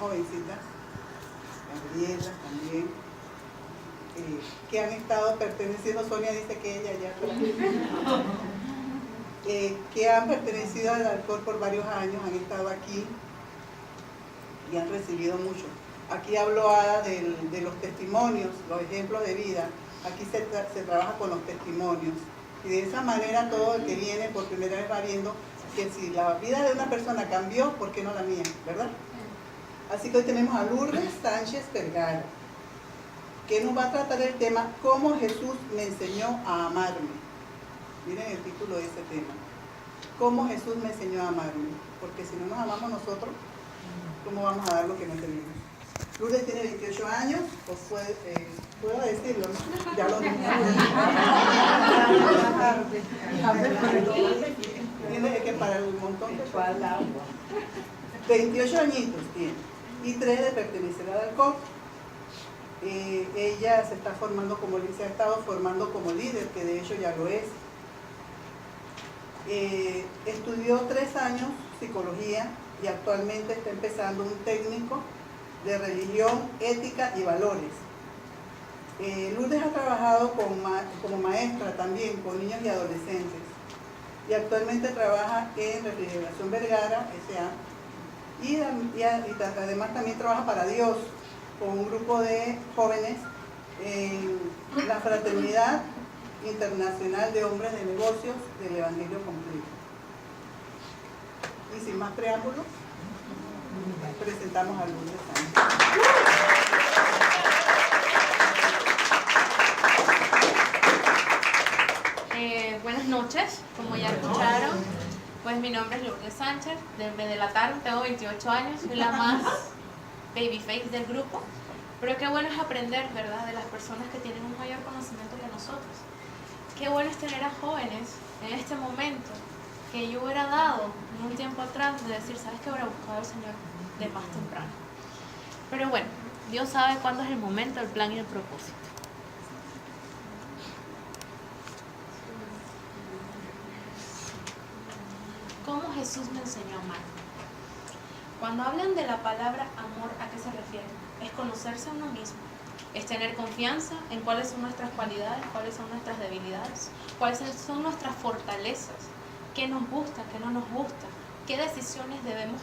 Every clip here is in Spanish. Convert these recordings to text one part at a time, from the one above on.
jovencitas, Gabriela también, que han estado perteneciendo, Sonia dice que ella ya, que han pertenecido al alcohol por varios años, han estado aquí y han recibido mucho. Aquí habló Ada de los testimonios, los ejemplos de vida. Aquí se trabaja con los testimonios. Y de esa manera todo el que viene por primera vez va viendo que si la vida de una persona cambió, ¿por qué no la mía? ¿Verdad? Así que hoy tenemos a Lourdes Sánchez Vergara, que nos va a tratar el tema ¿Cómo Jesús me enseñó a amarme? Miren el título de ese tema. ¿Cómo Jesús me enseñó a amarme? Porque si no nos amamos nosotros, ¿cómo vamos a dar lo que no tenemos? Lourdes tiene 28 años, pues puedo decirlo, ¿no? Ya lo dije. Tiene que para el montón de agua. 28 añitos tiene y 3 de pertenecer al alcohol. Ella se está formando como se ha estado formando como líder, que de hecho ya lo es. Estudió 3 años psicología y actualmente está empezando un técnico de religión, ética y valores. Lourdes ha trabajado como maestra también con niños y adolescentes y actualmente trabaja en Refrigeración Vergara S.A. y además también trabaja para Dios con un grupo de jóvenes en la Fraternidad Internacional de Hombres de Negocios del Evangelio Completo. Y sin más preámbulos, presentamos a Lourdes Sánchez. Buenas noches, como ya escucharon, pues mi nombre es Lourdes Sánchez, me delataron, tengo 28 años, soy la más babyface del grupo, pero qué bueno es aprender, ¿verdad?, de las personas que tienen un mayor conocimiento que nosotros. Qué bueno es tener a jóvenes en este momento que yo hubiera dado en un tiempo atrás de decir, ¿sabes qué? Hubiera buscado al Señor de más temprano. Pero bueno, Dios sabe cuándo es el momento, el plan y el propósito. ¿Cómo Jesús me enseñó a amar? Cuando hablan de la palabra amor, ¿a qué se refiere? Es conocerse a uno mismo, es tener confianza en cuáles son nuestras cualidades, cuáles son nuestras debilidades, cuáles son nuestras fortalezas, qué nos gusta, qué no nos gusta, qué decisiones debemos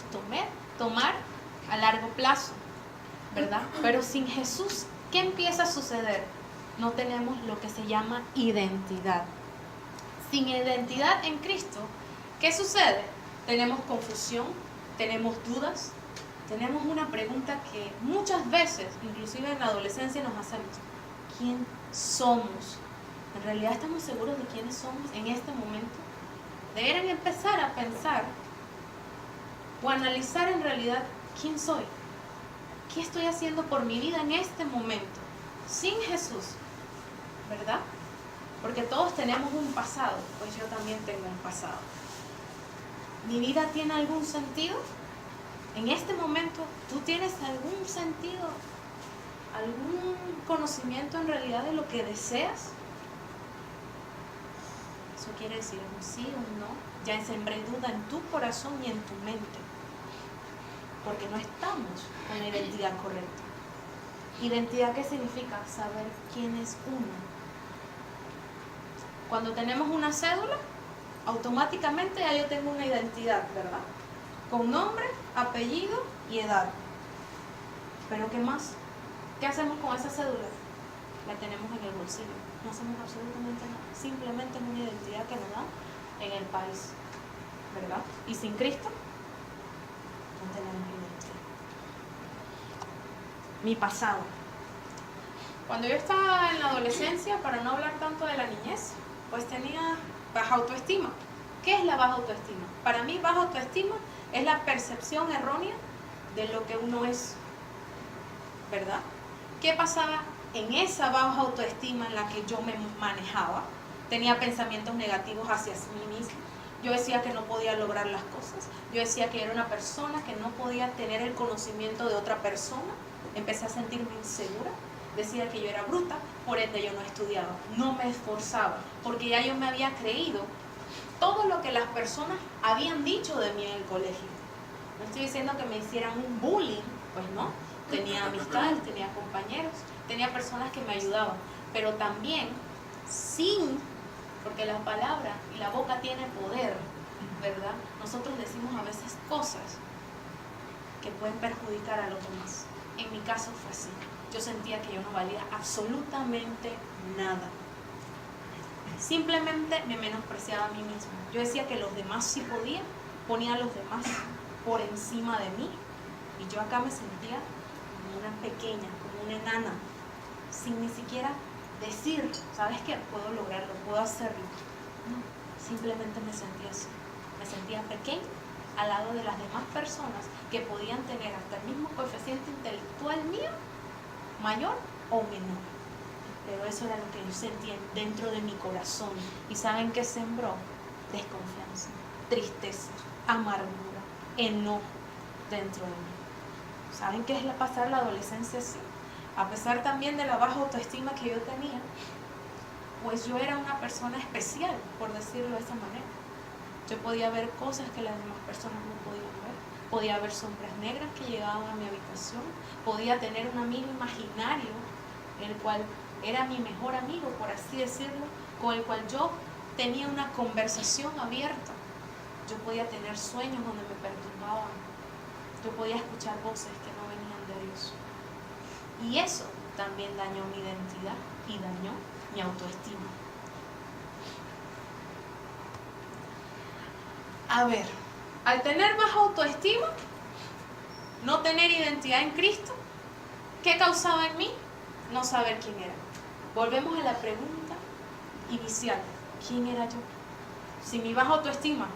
tomar a largo plazo, ¿verdad? Pero sin Jesús, ¿qué empieza a suceder? No tenemos lo que se llama identidad. Sin identidad en Cristo, ¿qué sucede? Tenemos confusión, tenemos dudas, tenemos una pregunta que muchas veces, inclusive en la adolescencia, nos hacemos. ¿Quién somos? ¿En realidad estamos seguros de quiénes somos en este momento? Deberían empezar a pensar o analizar en realidad quién soy. ¿Qué estoy haciendo por mi vida en este momento? Sin Jesús, ¿verdad? Porque todos tenemos un pasado, pues yo también tengo un pasado. ¿Mi vida tiene algún sentido? En este momento, ¿tú tienes algún sentido, algún conocimiento en realidad de lo que deseas? Eso quiere decir un sí o un no. Ya sembré duda en tu corazón y en tu mente, porque no estamos con la identidad correcta. ¿Identidad qué significa? Saber quién es uno. Cuando tenemos una cédula, automáticamente ya yo tengo una identidad, ¿verdad? Con nombre, apellido y edad. ¿Pero qué más? ¿Qué hacemos con esa cédula? La tenemos en el bolsillo. No hacemos absolutamente nada. Simplemente es una identidad que nos da en el país, ¿verdad? Y sin Cristo, no tenemos identidad. Mi pasado. Cuando yo estaba en la adolescencia, para no hablar tanto de la niñez, pues tenía baja autoestima. ¿Qué es la baja autoestima? Para mí, baja autoestima es la percepción errónea de lo que uno es, ¿verdad? ¿Qué pasaba en esa baja autoestima en la que yo me manejaba? Tenía pensamientos negativos hacia mí misma. Yo decía que no podía lograr las cosas. Yo decía que era una persona que no podía tener el conocimiento de otra persona. Empecé a sentirme insegura. Decía que yo era bruta, por ende yo no estudiaba, no me esforzaba, porque ya yo me había creído todo lo que las personas habían dicho de mí en el colegio. No estoy diciendo que me hicieran un bullying, Pues no, tenía amistades, tenía compañeros, tenía personas que me ayudaban, pero también porque la palabra y la boca tiene poder, ¿verdad? Nosotros decimos a veces cosas que pueden perjudicar a los demás. En mi caso fue así. Yo sentía que yo no valía absolutamente nada. Simplemente me menospreciaba a mí misma. Yo decía que los demás sí podían, ponía a los demás por encima de mí. Y yo acá me sentía como una pequeña, como una enana, sin ni siquiera decir, ¿sabes qué? Puedo lograrlo, puedo hacerlo. No, simplemente me sentía así. Me sentía pequeña al lado de las demás personas que podían tener hasta el mismo coeficiente intelectual mío, mayor o menor. Pero eso era lo que yo sentía dentro de mi corazón. ¿Y saben qué sembró? Desconfianza, tristeza, amargura, enojo dentro de mí. ¿Saben qué es pasar la adolescencia así? A pesar también de la baja autoestima que yo tenía, pues yo era una persona especial, por decirlo de esa manera. Yo podía ver cosas que las demás personas no podían ver. Podía ver sombras negras que llegaban a mi habitación. Podía tener un amigo imaginario, el cual era mi mejor amigo, por así decirlo, con el cual yo tenía una conversación abierta. Yo podía tener sueños donde me perturbaban. Yo podía escuchar voces que no venían de Dios. Y eso también dañó mi identidad y dañó mi autoestima. A ver, al tener baja autoestima, no tener identidad en Cristo, ¿qué causaba en mí? No saber quién era. Volvemos a la pregunta inicial. ¿Quién era yo? Si mi baja autoestima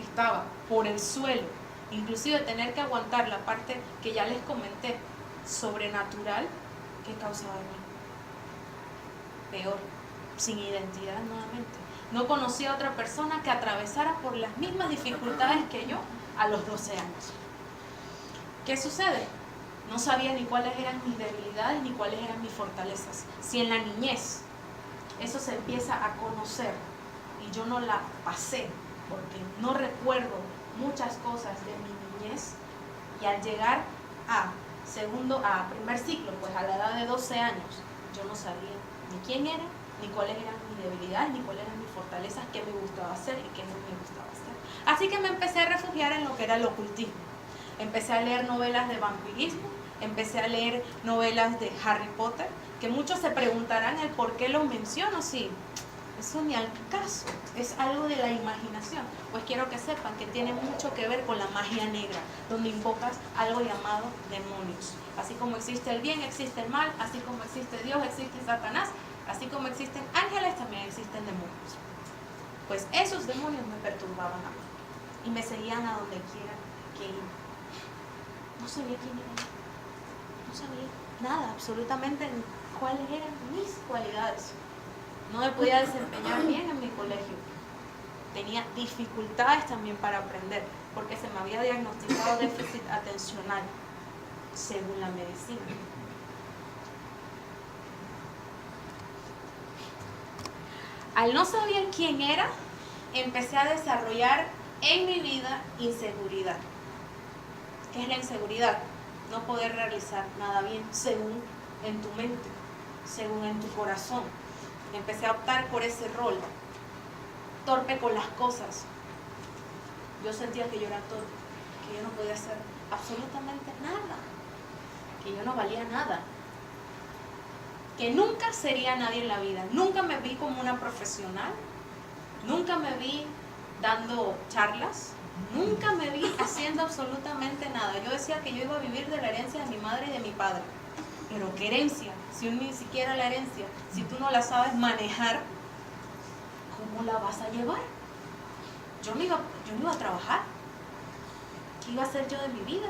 estaba por el suelo, inclusive tener que aguantar la parte que ya les comenté, sobrenatural, ¿qué causaba en mí? Peor, sin identidad nuevamente. No conocía a otra persona que atravesara por las mismas dificultades que yo a los 12 años. ¿Qué sucede? No sabía ni cuáles eran mis debilidades ni cuáles eran mis fortalezas. Si en la niñez eso se empieza a conocer y yo no la pasé porque no recuerdo muchas cosas de mi niñez, y al llegar a primer ciclo, pues a la edad de 12 años, yo no sabía ni quién era, ni cuáles eran mis debilidades, ni cuáles eran mis fortalezas, qué me gustaba hacer y qué no me gustaba hacer. Así que me empecé a refugiar en lo que era el ocultismo. Empecé a leer novelas de vampirismo, empecé a leer novelas de Harry Potter, que muchos se preguntarán el por qué los menciono, sí, eso ni al caso, es algo de la imaginación. Pues quiero que sepan que tiene mucho que ver con la magia negra, donde invocas algo llamado demonios. Así como existe el bien, existe el mal, así como existe Dios, existe Satanás, así como existen ángeles, también existen demonios. Pues esos demonios me perturbaban a mí y me seguían a donde quiera que iba. No sabía quién era, no sabía nada, absolutamente cuáles eran mis cualidades. No me podía desempeñar bien en mi colegio. Tenía dificultades también para aprender, porque se me había diagnosticado déficit atencional, según la medicina. Al no saber quién era, empecé a desarrollar en mi vida inseguridad. ¿Qué es la inseguridad? No poder realizar nada bien según en tu mente, según en tu corazón. Empecé a optar por ese rol, torpe con las cosas. Yo sentía que yo era torpe, que yo no podía hacer absolutamente nada, que yo no valía nada, que nunca sería nadie en la vida. Nunca me vi como una profesional, nunca me vi dando charlas, nunca me vi haciendo absolutamente nada. Yo decía que yo iba a vivir de la herencia de mi madre y de mi padre. Pero ¿qué herencia? Si ni siquiera la herencia, si tú no la sabes manejar, ¿cómo la vas a llevar? Yo no iba a trabajar. ¿Qué iba a hacer yo de mi vida?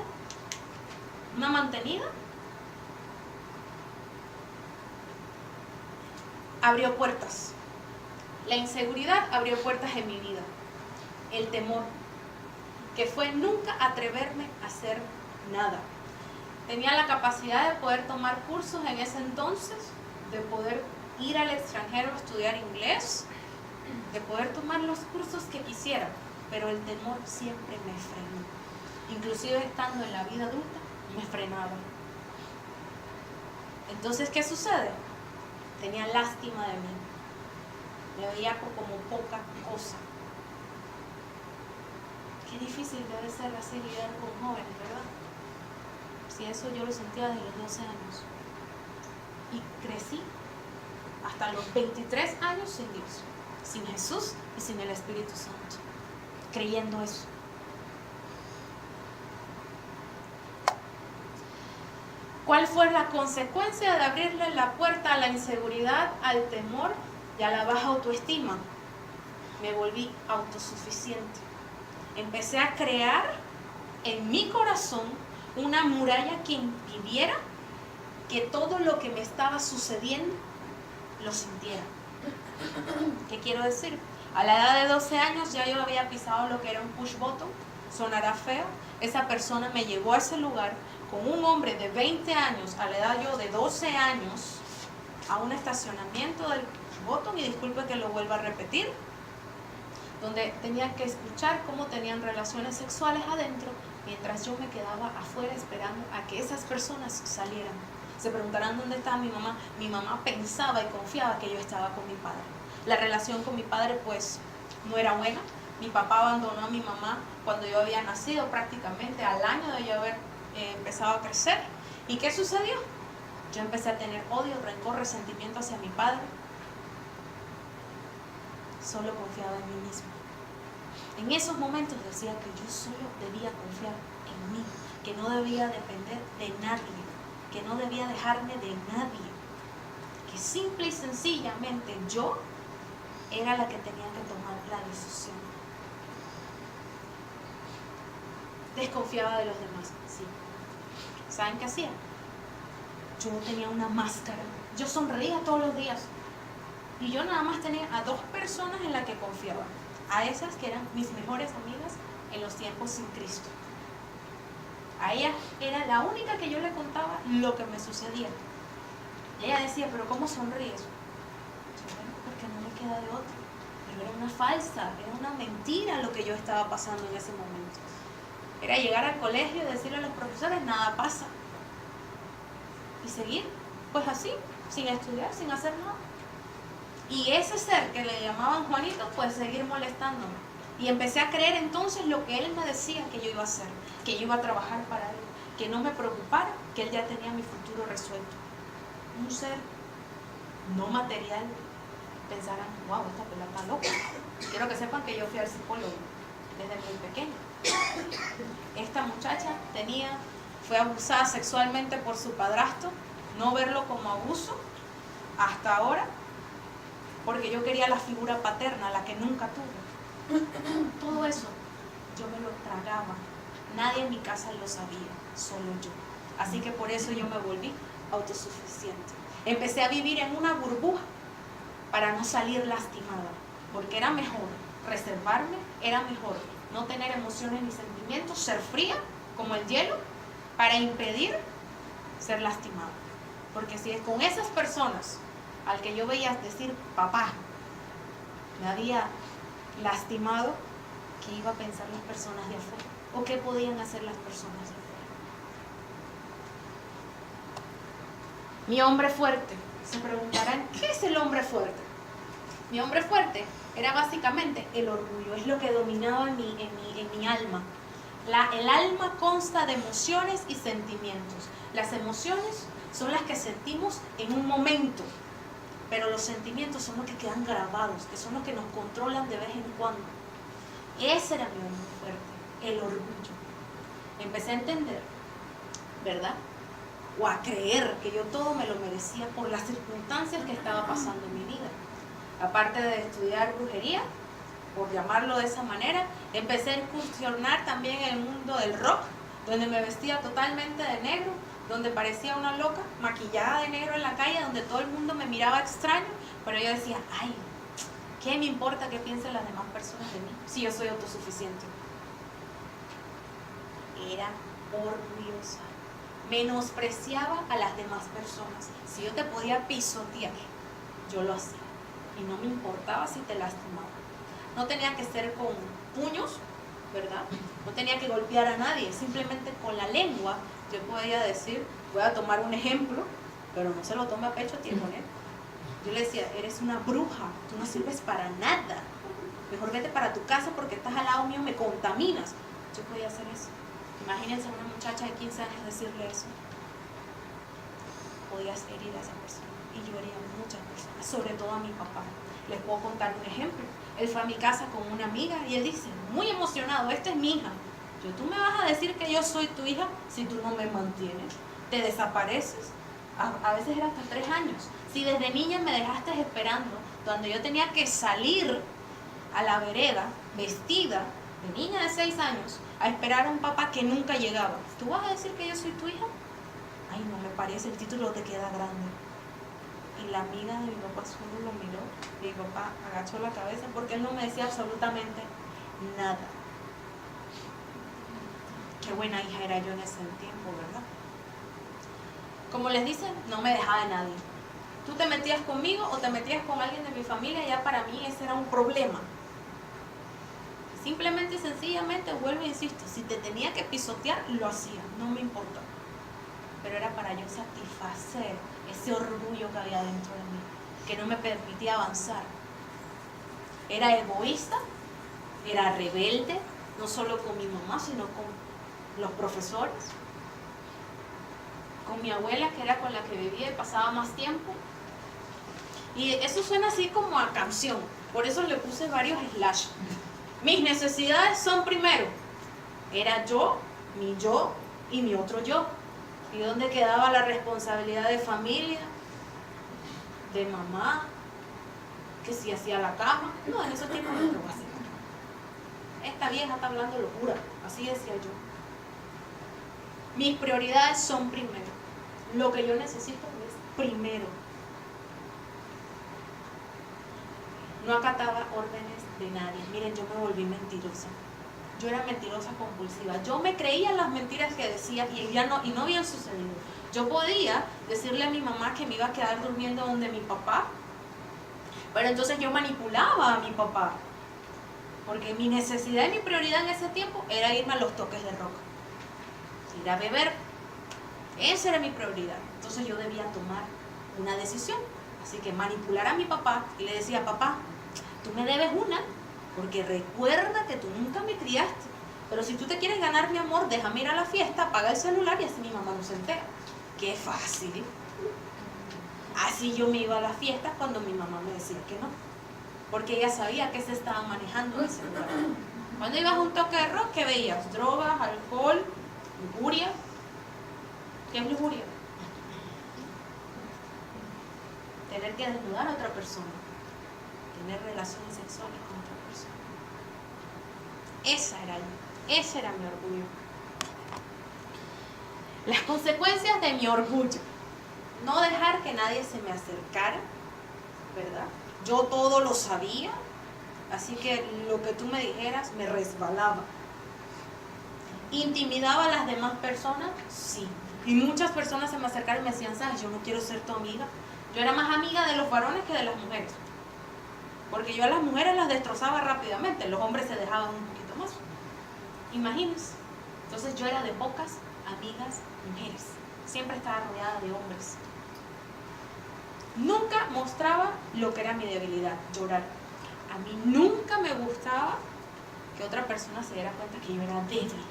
¿Una mantenida? Abrió puertas. La inseguridad abrió puertas en mi vida. El temor, que fue nunca atreverme a hacer nada. Tenía la capacidad de poder tomar cursos en ese entonces, de poder ir al extranjero a estudiar inglés, de poder tomar los cursos que quisiera, pero el temor siempre me frenó. Inclusive estando en la vida adulta, me frenaba. Entonces, ¿qué sucede? Tenía lástima de mí. Me veía como poca cosa. Qué difícil debe ser así lidiar con jóvenes, ¿verdad? Si eso yo lo sentía desde los 12 años. Y crecí hasta los 23 años sin Dios, sin Jesús y sin el Espíritu Santo, creyendo eso. ¿Cuál fue la consecuencia de abrirle la puerta a la inseguridad, al temor y a la baja autoestima? Me volví autosuficiente. Empecé a crear en mi corazón una muralla que impidiera que todo lo que me estaba sucediendo lo sintiera. ¿Qué quiero decir? A la edad de 12 años ya yo había pisado lo que era un push button. Sonará feo. Esa persona me llevó a ese lugar con un hombre de 20 años, a la edad yo de 12 años, a un estacionamiento del push button, y disculpe que lo vuelva a repetir, donde tenía que escuchar cómo tenían relaciones sexuales adentro, mientras yo me quedaba afuera esperando a que esas personas salieran. Se preguntarán dónde estaba mi mamá. Mi mamá pensaba y confiaba que yo estaba con mi padre. La relación con mi padre pues no era buena. Mi papá abandonó a mi mamá cuando yo había nacido, prácticamente al año de yo haber empezado a crecer. ¿Y qué sucedió? Yo empecé a tener odio, rencor, resentimiento hacia mi padre. Solo confiaba en mí misma. En esos momentos decía que yo solo debía confiar en mí, que no debía depender de nadie, que no debía dejarme de nadie, que simple y sencillamente yo era la que tenía que tomar la decisión. Desconfiaba de los demás, sí. ¿Saben qué hacía? Yo tenía una máscara. Yo sonreía todos los días. Y yo nada más tenía a 2 personas en las que confiaba. A esas que eran mis mejores amigas en los tiempos sin Cristo. A ella era la única que yo le contaba lo que me sucedía. Y ella decía, ¿pero cómo sonríes? Yo, bueno, porque no me queda de otra. Pero era una falsa, era una mentira lo que yo estaba pasando en ese momento. Era llegar al colegio y decirle a los profesores, nada pasa. Y seguir, pues así, sin estudiar, sin hacer nada. Y ese ser que le llamaban Juanito, pues seguir molestándome. Y empecé a creer entonces lo que él me decía que yo iba a hacer, que yo iba a trabajar para él, que no me preocupara, que él ya tenía mi futuro resuelto. Un ser no material. Pensarán, wow, esta pelota está loca. Quiero que sepan que yo fui al psicólogo desde muy pequeña. Esta muchacha fue abusada sexualmente por su padrastro, no verlo como abuso hasta ahora, porque yo quería la figura paterna, la que nunca tuve. Todo eso yo me lo tragaba. Nadie en mi casa lo sabía, solo yo. Así que por eso yo me volví autosuficiente. Empecé a vivir en una burbuja para no salir lastimada, porque era mejor reservarme, era mejor no tener emociones ni sentimientos, ser fría como el hielo, para impedir ser lastimada. Porque si es con esas personas al que yo veía decir papá me había lastimado, ¿qué iba a pensar las personas de afuera? ¿O qué podían hacer las personas de afuera? Mi hombre fuerte. Se preguntarán, ¿qué es el hombre fuerte? Mi hombre fuerte era básicamente el orgullo, es lo que dominaba en mi alma. El alma consta de emociones y sentimientos. Las emociones son las que sentimos en un momento, pero los sentimientos son los que quedan grabados, que son los que nos controlan de vez en cuando. Ese era mi hombre fuerte, el orgullo. Empecé a entender, ¿verdad? O a creer que yo todo me lo merecía por las circunstancias que estaba pasando en mi vida. Aparte de estudiar brujería, por llamarlo de esa manera, empecé a incursionar también en el mundo del rock, donde me vestía totalmente de negro, donde parecía una loca, maquillada de negro en la calle, donde todo el mundo me miraba extraño, pero yo decía, ay, ¿qué me importa qué piensen las demás personas de mí si yo soy autosuficiente? Era orgullosa, menospreciaba a las demás personas. Si yo te podía pisotear, yo lo hacía. Y no me importaba si te lastimaba. No tenía que ser con puños, ¿verdad? No tenía que golpear a nadie. Simplemente con la lengua Yo podía decir, voy a tomar un ejemplo, pero no se lo tome a pecho a tiempo, ¿eh? Yo le decía, eres una bruja, tú no sirves para nada. Mejor vete para tu casa porque estás al lado mío, me contaminas. Yo podía hacer eso. Imagínense a una muchacha de 15 años decirle eso. Podías herir a esa persona. Y yo hería a muchas personas, sobre todo a mi papá. Les puedo contar un ejemplo. Él fue a mi casa con una amiga y él dice, muy emocionado, esta es mi hija. Yo, ¿tú me vas a decir que yo soy tu hija si tú no me mantienes? Te desapareces. A veces era hasta 3 años. Si desde niña me dejaste esperando, cuando yo tenía que salir a la vereda, vestida, de niña de 6 años, a esperar a un papá que nunca llegaba, ¿tú vas a decir que yo soy tu hija? Ay, no me parece, el título te queda grande. Y la amiga de mi papá solo lo miró, y mi papá agachó la cabeza porque él no me decía absolutamente nada. Qué buena hija era yo en ese tiempo, ¿verdad? Como les dicen, no me dejaba de nadie. Tú te metías conmigo o te metías con alguien de mi familia, ya para mí ese era un problema. Simplemente y sencillamente, vuelvo e insisto, si te tenía que pisotear, lo hacía, no me importaba. Pero era para yo satisfacer ese orgullo que había dentro de mí, que no me permitía avanzar. Era egoísta, era rebelde, no solo con mi mamá, sino con los profesores, con mi abuela, que era con la que vivía y pasaba más tiempo. Y eso suena así como a canción, por eso le puse varios slash. Mis necesidades son primero. Era yo y mi otro yo. ¿Y dónde quedaba la responsabilidad de familia? De mamá, que si hacía la cama. No, en esos tiempos no lo voy a hacer. Esta vieja está hablando locura, así decía yo. Mis prioridades son primero. Lo que yo necesito es primero. No acataba órdenes de nadie. Miren, yo me volví mentirosa. Yo era mentirosa compulsiva. Yo me creía las mentiras que decía y no habían sucedido. Yo podía decirle a mi mamá que me iba a quedar durmiendo donde mi papá, pero entonces yo manipulaba a mi papá. Porque mi necesidad y mi prioridad en ese tiempo era irme a los toques de rock. Ir a beber. Esa era mi prioridad. Entonces yo debía tomar una decisión. Así que manipular a mi papá y le decía, papá, tú me debes una, porque recuerda que tú nunca me criaste. Pero si tú te quieres ganar mi amor, déjame ir a la fiesta, apaga el celular y así mi mamá no se entera. ¡Qué fácil! Así yo me iba a las fiestas cuando mi mamá me decía que no. Porque ella sabía que se estaba manejando ese lugar. Cuando ibas a un toque de rock, ¿qué veías? Drogas, alcohol, lujuria. ¿Qué es lujuria? Tener que desnudar a otra persona. Tener relaciones sexuales con otra persona. Esa era yo. Ese era mi orgullo. Las consecuencias de mi orgullo. No dejar que nadie se me acercara, ¿verdad? Yo todo lo sabía, así que lo que tú me dijeras me resbalaba. ¿Intimidaba a las demás personas? Sí. Y muchas personas se me acercaron y me decían, ¿sabes? Yo no quiero ser tu amiga. Yo era más amiga de los varones que de las mujeres. Porque yo a las mujeres las destrozaba rápidamente, los hombres se dejaban un poquito más. Imagínense. Entonces yo era de pocas amigas mujeres. Siempre estaba rodeada de hombres. Nunca mostraba lo que era mi debilidad, llorar. A mí nunca me gustaba que otra persona se diera cuenta que yo era débil,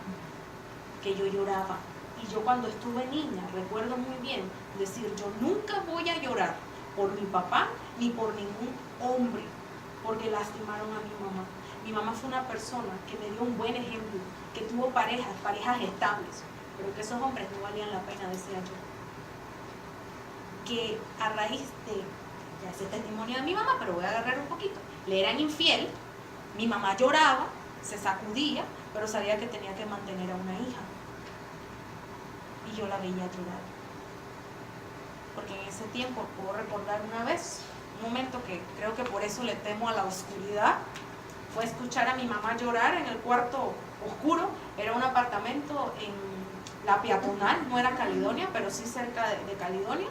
que yo lloraba. Y yo cuando estuve niña, recuerdo muy bien decir, yo nunca voy a llorar por mi papá ni por ningún hombre, porque lastimaron a mi mamá. Mi mamá fue una persona que me dio un buen ejemplo, que tuvo parejas estables, pero que esos hombres no valían la pena, decía yo. Que a raíz de ya ese testimonio de mi mamá, pero voy a agarrar un poquito, le eran infiel, mi mamá lloraba, se sacudía, pero sabía que tenía que mantener a una hija. Y yo la veía llorar. Porque en ese tiempo, puedo recordar una vez, un momento que creo que por eso le temo a la oscuridad, fue escuchar a mi mamá llorar en el cuarto oscuro. Era un apartamento en la peatonal, no era Caledonia, pero sí cerca de Caledonia.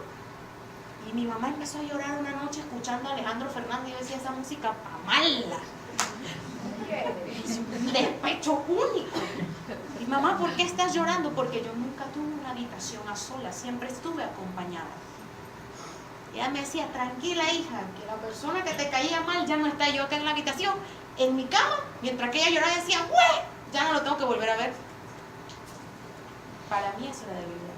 Y mi mamá empezó a llorar una noche escuchando a Alejandro Fernández y yo decía, esa música pa' mala. Un despecho único. Y mamá, ¿por qué estás llorando? Porque yo nunca tuve una habitación a solas, siempre estuve acompañada. Y ella me decía, tranquila hija, que la persona que te caía mal ya no está, yo acá en la habitación, en mi cama, mientras que ella lloraba decía, ¡güey! Ya no lo tengo que volver a ver. Para mí eso era debilidad.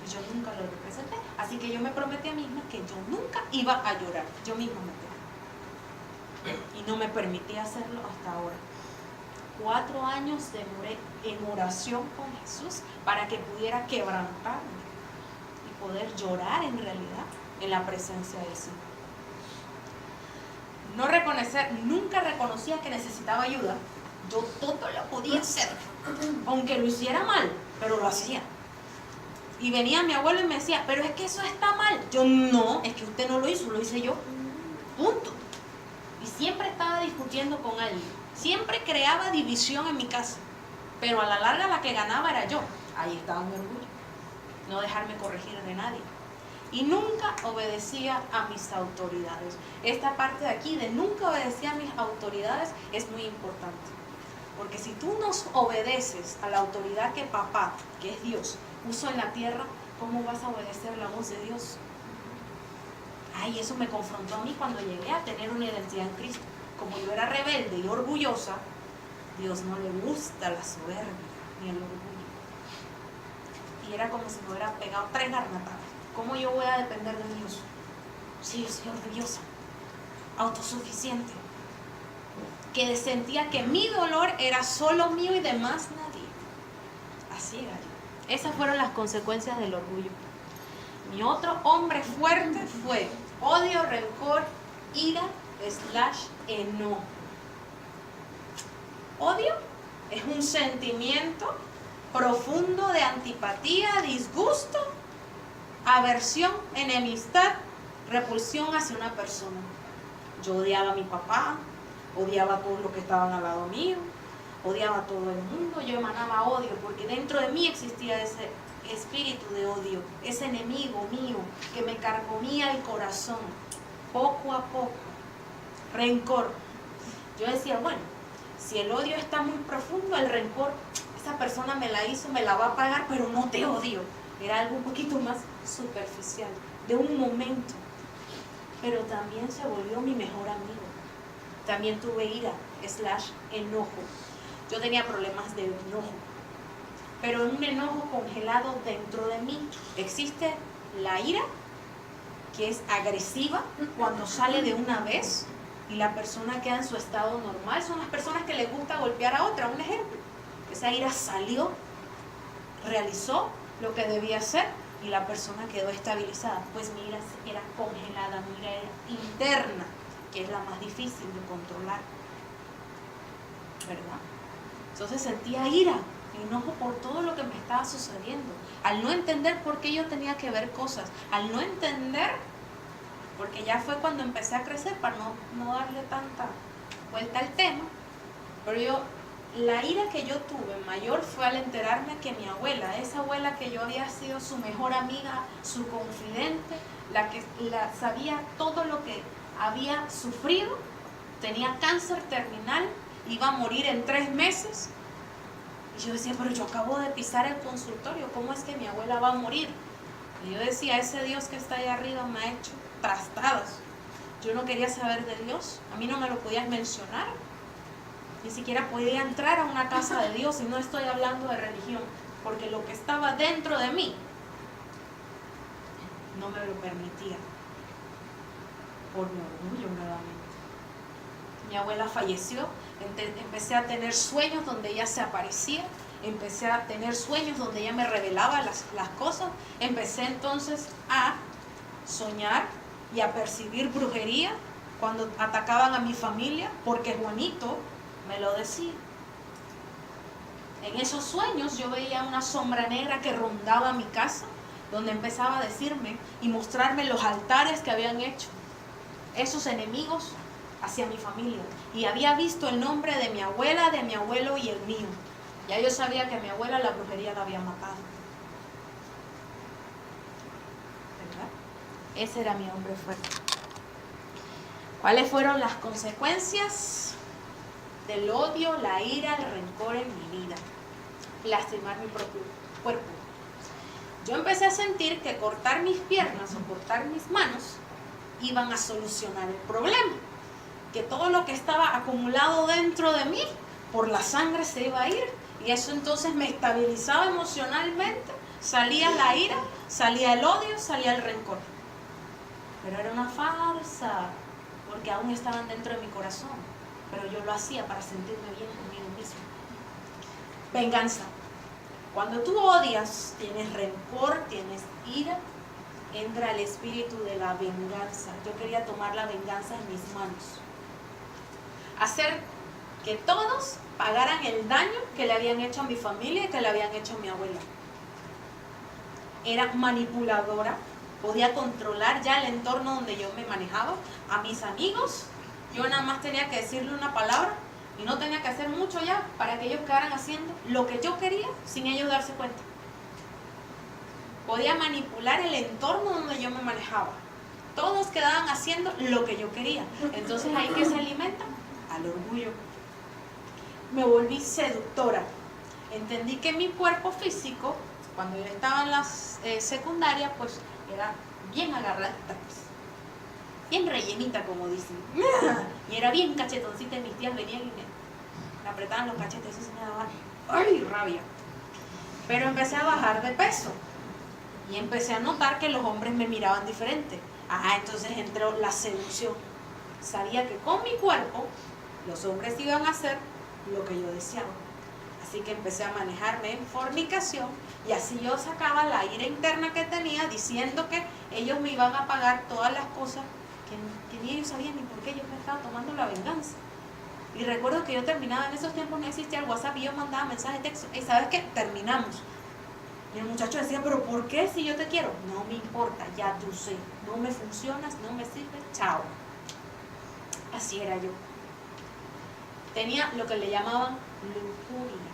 Y yo nunca lo representé. Así que yo me prometí a mí misma que yo nunca iba a llorar. Yo misma me dejé. Y no me permití hacerlo hasta ahora. 4 años demoré en oración con Jesús para que pudiera quebrantarme y poder llorar en realidad en la presencia de Jesús. Nunca reconocía que necesitaba ayuda. Yo todo lo podía hacer, aunque lo hiciera mal, pero lo hacía. Y venía mi abuelo y me decía, pero es que eso está mal. Yo, no, es que usted no lo hizo, lo hice yo. Punto. Y siempre estaba discutiendo con alguien. Siempre creaba división en mi casa. Pero a la larga la que ganaba era yo. Ahí estaba mi orgullo. No dejarme corregir de nadie. Y nunca obedecía a mis autoridades. Esta parte de aquí de nunca obedecía a mis autoridades es muy importante. Porque si tú no obedeces a la autoridad que papá, que es Dios, puso en la tierra, ¿cómo vas a obedecer la voz de Dios? Ay, eso me confrontó a mí cuando llegué a tener una identidad en Cristo. Como yo era rebelde y orgullosa, Dios no le gusta la soberbia ni el orgullo. Y era como si me hubiera pegado 3 garnatadas. ¿Cómo yo voy a depender de Dios? Si yo soy orgullosa, autosuficiente, que sentía que mi dolor era solo mío y de más nadie. Así era yo. Esas fueron las consecuencias del orgullo. Mi otro hombre fuerte fue odio, rencor, ira, /enojo. Odio es un sentimiento profundo de antipatía, disgusto, aversión, enemistad, repulsión hacia una persona. Yo odiaba a mi papá, odiaba a todos los que estaban al lado mío, odiaba a todo el mundo, yo emanaba odio porque dentro de mí existía ese espíritu de odio, ese enemigo mío que me carcomía el corazón poco a poco. Rencor. Yo decía, bueno, si el odio está muy profundo, el rencor, esa persona me la hizo, me la va a pagar, pero no te odio. Era algo un poquito más superficial, de un momento. Pero también se volvió mi mejor amigo. También tuve ira, /enojo. Yo tenía problemas de enojo, pero un enojo congelado dentro de mí. Existe la ira, que es agresiva cuando sale de una vez y la persona queda en su estado normal. Son las personas que les gusta golpear a otra. Un ejemplo, esa ira salió, realizó lo que debía hacer y la persona quedó estabilizada. Pues mi ira era congelada, mi ira era interna, que es la más difícil de controlar, ¿verdad? Entonces sentía ira, enojo por todo lo que me estaba sucediendo, al no entender por qué yo tenía que ver cosas, al no entender, porque ya fue cuando empecé a crecer para no darle tanta vuelta al tema, pero la ira que yo tuve mayor fue al enterarme que mi abuela, esa abuela que yo había sido su mejor amiga, su confidente, la que sabía todo lo que había sufrido, tenía cáncer terminal, iba a morir en 3 meses. Y yo decía, pero yo acabo de pisar el consultorio, ¿cómo es que mi abuela va a morir? Y yo decía, ese Dios que está ahí arriba me ha hecho trastadas. Yo no quería saber de Dios, a mí no me lo podías mencionar. Ni siquiera podía entrar a una casa de Dios, y no estoy hablando de religión, porque lo que estaba dentro de mí no me lo permitía, por mi orgullo nuevamente. Mi abuela falleció, empecé a tener sueños donde ella se aparecía, empecé a tener sueños donde ella me revelaba las cosas, empecé entonces a soñar y a percibir brujería cuando atacaban a mi familia, porque Juanito me lo decía. En esos sueños yo veía una sombra negra que rondaba mi casa, donde empezaba a decirme y mostrarme los altares que habían hecho esos enemigos hacia mi familia. Y había visto el nombre de mi abuela, de mi abuelo y el mío. Ya yo sabía que a mi abuela la brujería la había matado. ¿Verdad? Ese era mi hombre fuerte. ¿Cuáles fueron las consecuencias del odio, la ira, el rencor en mi vida, lastimar mi propio cuerpo. Yo empecé a sentir que cortar mis piernas o cortar mis manos iban a solucionar el problema, que todo lo que estaba acumulado dentro de mí por la sangre se iba a ir, y eso entonces me estabilizaba emocionalmente, salía la ira, salía el odio, salía el rencor. Pero era una farsa, porque aún estaban dentro de mi corazón, pero yo lo hacía para sentirme bien conmigo mismo. Venganza. Cuando tú odias, tienes rencor, tienes ira, entra el espíritu de la venganza. Yo quería tomar la venganza en mis manos. Hacer que todos pagaran el daño que le habían hecho a mi familia y que le habían hecho a mi abuela. Era manipuladora, podía controlar ya el entorno donde yo me manejaba. A mis amigos, yo nada más tenía que decirle una palabra y no tenía que hacer mucho ya para que ellos quedaran haciendo lo que yo quería sin ellos darse cuenta. Podía manipular el entorno donde yo me manejaba. Todos quedaban haciendo lo que yo quería. Entonces, ¿ahí qué se alimenta? Al orgullo. Me volví seductora. Entendí que mi cuerpo físico, cuando yo estaba en la secundaria, pues era bien agarradita, pues, bien rellenita, como dicen. Y era bien cachetoncita, y mis tías venían y me apretaban los cachetes, eso se me daba ¡ay! Rabia. Pero empecé a bajar de peso y empecé a notar que los hombres me miraban diferente. Entonces entró la seducción. Sabía que con mi cuerpo los hombres iban a hacer lo que yo deseaba. Así que empecé a manejarme en fornicación, y así yo sacaba la ira interna que tenía, diciendo que ellos me iban a pagar todas las cosas que ni ellos sabían ni por qué yo me estaba tomando la venganza. Y recuerdo que yo terminaba, en esos tiempos no existía el WhatsApp, y yo mandaba mensajes de texto: ¿y sabes qué? Terminamos. Y el muchacho decía: ¿pero por qué si yo te quiero? No me importa, ya tú sé, no me funcionas, no me sirves, chao. Así era yo. Tenía lo que le llamaban lujuria.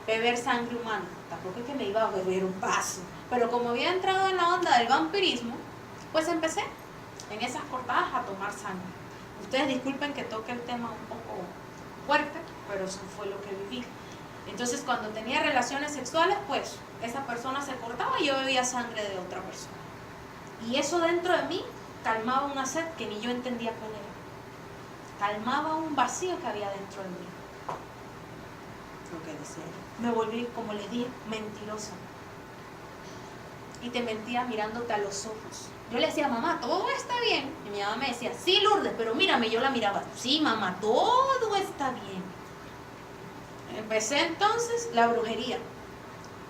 Beber sangre humana. Tampoco es que me iba a beber un vaso, pero como había entrado en la onda del vampirismo, pues empecé en esas cortadas a tomar sangre. Ustedes disculpen que toque el tema un poco fuerte, pero eso fue lo que viví. Entonces, cuando tenía relaciones sexuales, pues esa persona se cortaba y yo bebía sangre de otra persona. Y eso dentro de mí calmaba una sed que ni yo entendía cuál era. Calmaba un vacío que había dentro de mí. Lo que decía yo. Me volví, como les dije, mentirosa. Y te mentía mirándote a los ojos. Yo le decía: mamá, todo está bien. Y mi mamá me decía: sí, Lourdes, pero mírame. Yo la miraba: sí, mamá, todo está bien. Empecé entonces la brujería.